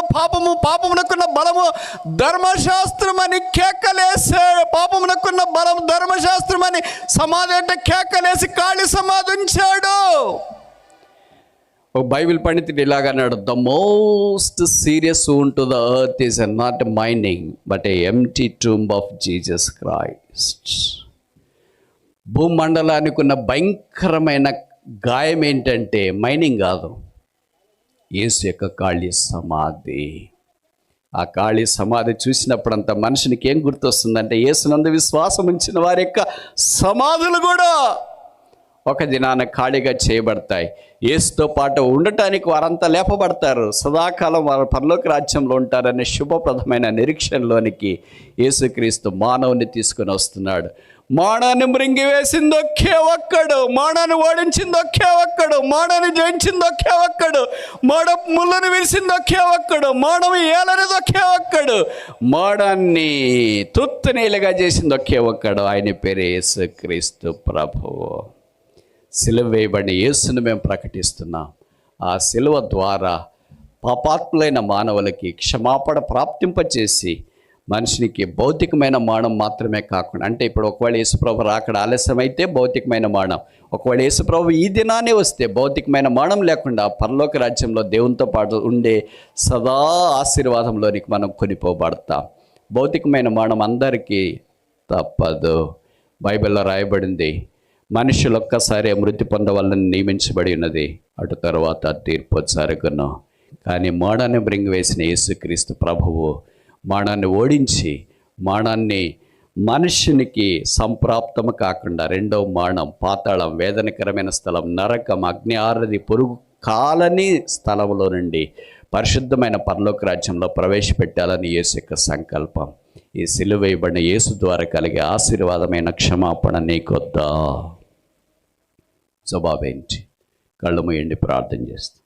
పాపమునకున్న బలము ధర్మశాస్త్రం అని కేకలేశాడు. పాపమునకున్న బలం ధర్మశాస్త్రం అని సమాధి అంటే కేకలేసి ఖాళీ సమాధి ఉంచాడు. ఒక బైబిల్ పండితుడు ఇలాగన్నాడు, the most serious wound to the earth is not mining but a empty tomb of Jesus Christ. భూమండలానికి ఉన్న భయంకరమైన గాయం ఏంటంటే మైనింగ్ కాదు, యేసు యొక్క ఖాళీ సమాధి. ఆ ఖాళీ సమాధి చూసినప్పుడంత మనుషునికి ఏం గుర్తొస్తుందంటే, యేసునందు విశ్వాసం ఉంచిన వారి యొక్క సమాధులు కూడా ఒక దినాన ఖాళీగా చేయబడతాయి. యేసుతో పాటు ఉండటానికి వారంతా లేపబడతారు. సదాకాలం వారు పరలోక రాజ్యంలో ఉంటారనే శుభప్రదమైన నిరీక్షణలోనికి యేసుక్రీస్తు మానవుని తీసుకుని వస్తున్నాడు. మానవుని మృంగివేసింది ఒకే ఒక్కడు, మానవుని ఓడించింది ఒకే ఒక్కడు, మానవుని జయించింది ఒకే ఒక్కడు, ముళ్ళను విరిసింది ఒకే ఒక్కడు, మానవు ఏలనిది ఒకే ఒక్కడు, మానవుని తృప్తినీలుగా చేసింది ఒకే ఒక్కడు. ఆయన పేరు యేసుక్రీస్తు ప్రభువు. సిలువ వేయబడిన యేసును మేము ప్రకటిస్తున్నాం. ఆ సిలువ ద్వారా పాపాత్ములైన మానవులకి క్షమాపణ ప్రాప్తింపచేసి మనిషినికి భౌతికమైన మరణం మాత్రమే కాకుండా, అంటే ఇప్పుడు ఒకవేళ యేసుప్రభు రాకడ ఆలస్యమైతే భౌతికమైన మరణం, ఒకవేళ యేసుప్రభు ఈ దినానే వస్తే భౌతికమైన మరణం లేకుండా పరలోక రాజ్యంలో దేవునితో పాటు ఉండే సదా ఆశీర్వాదంలోనికి మనం కొనిపోబడతాం. భౌతికమైన మరణం అందరికీ తప్పదు. బైబిల్లో రాయబడింది, మనుషులు ఒక్కసారి మృతి పొందవాలని నియమించబడి ఉన్నది, అటు తర్వాత తీర్పు జరుగును. కానీ మరణాన్ని మృంగివేసిన యేసుక్రీస్తు ప్రభువు మరణాన్ని ఓడించి, మరణాన్ని మనుషునికి సంప్రాప్తము కాకుండా రెండవ మరణం, పాతాళం, వేదనకరమైన స్థలం, నరకం, అగ్ని ఆరది, పురుగు కాలని స్థలంలో నుండి పరిశుద్ధమైన పరలోక రాజ్యంలో ప్రవేశపెట్టాలని యేసు యొక్క సంకల్పం. ఈ సిలువ వేయబడిన యేసు ద్వారా కలిగే ఆశీర్వాదమైన క్షమాపణ నీకొద్దా? జవాబేంటి? కళ్ళు మూయండి, ప్రార్థన చేస్తాం.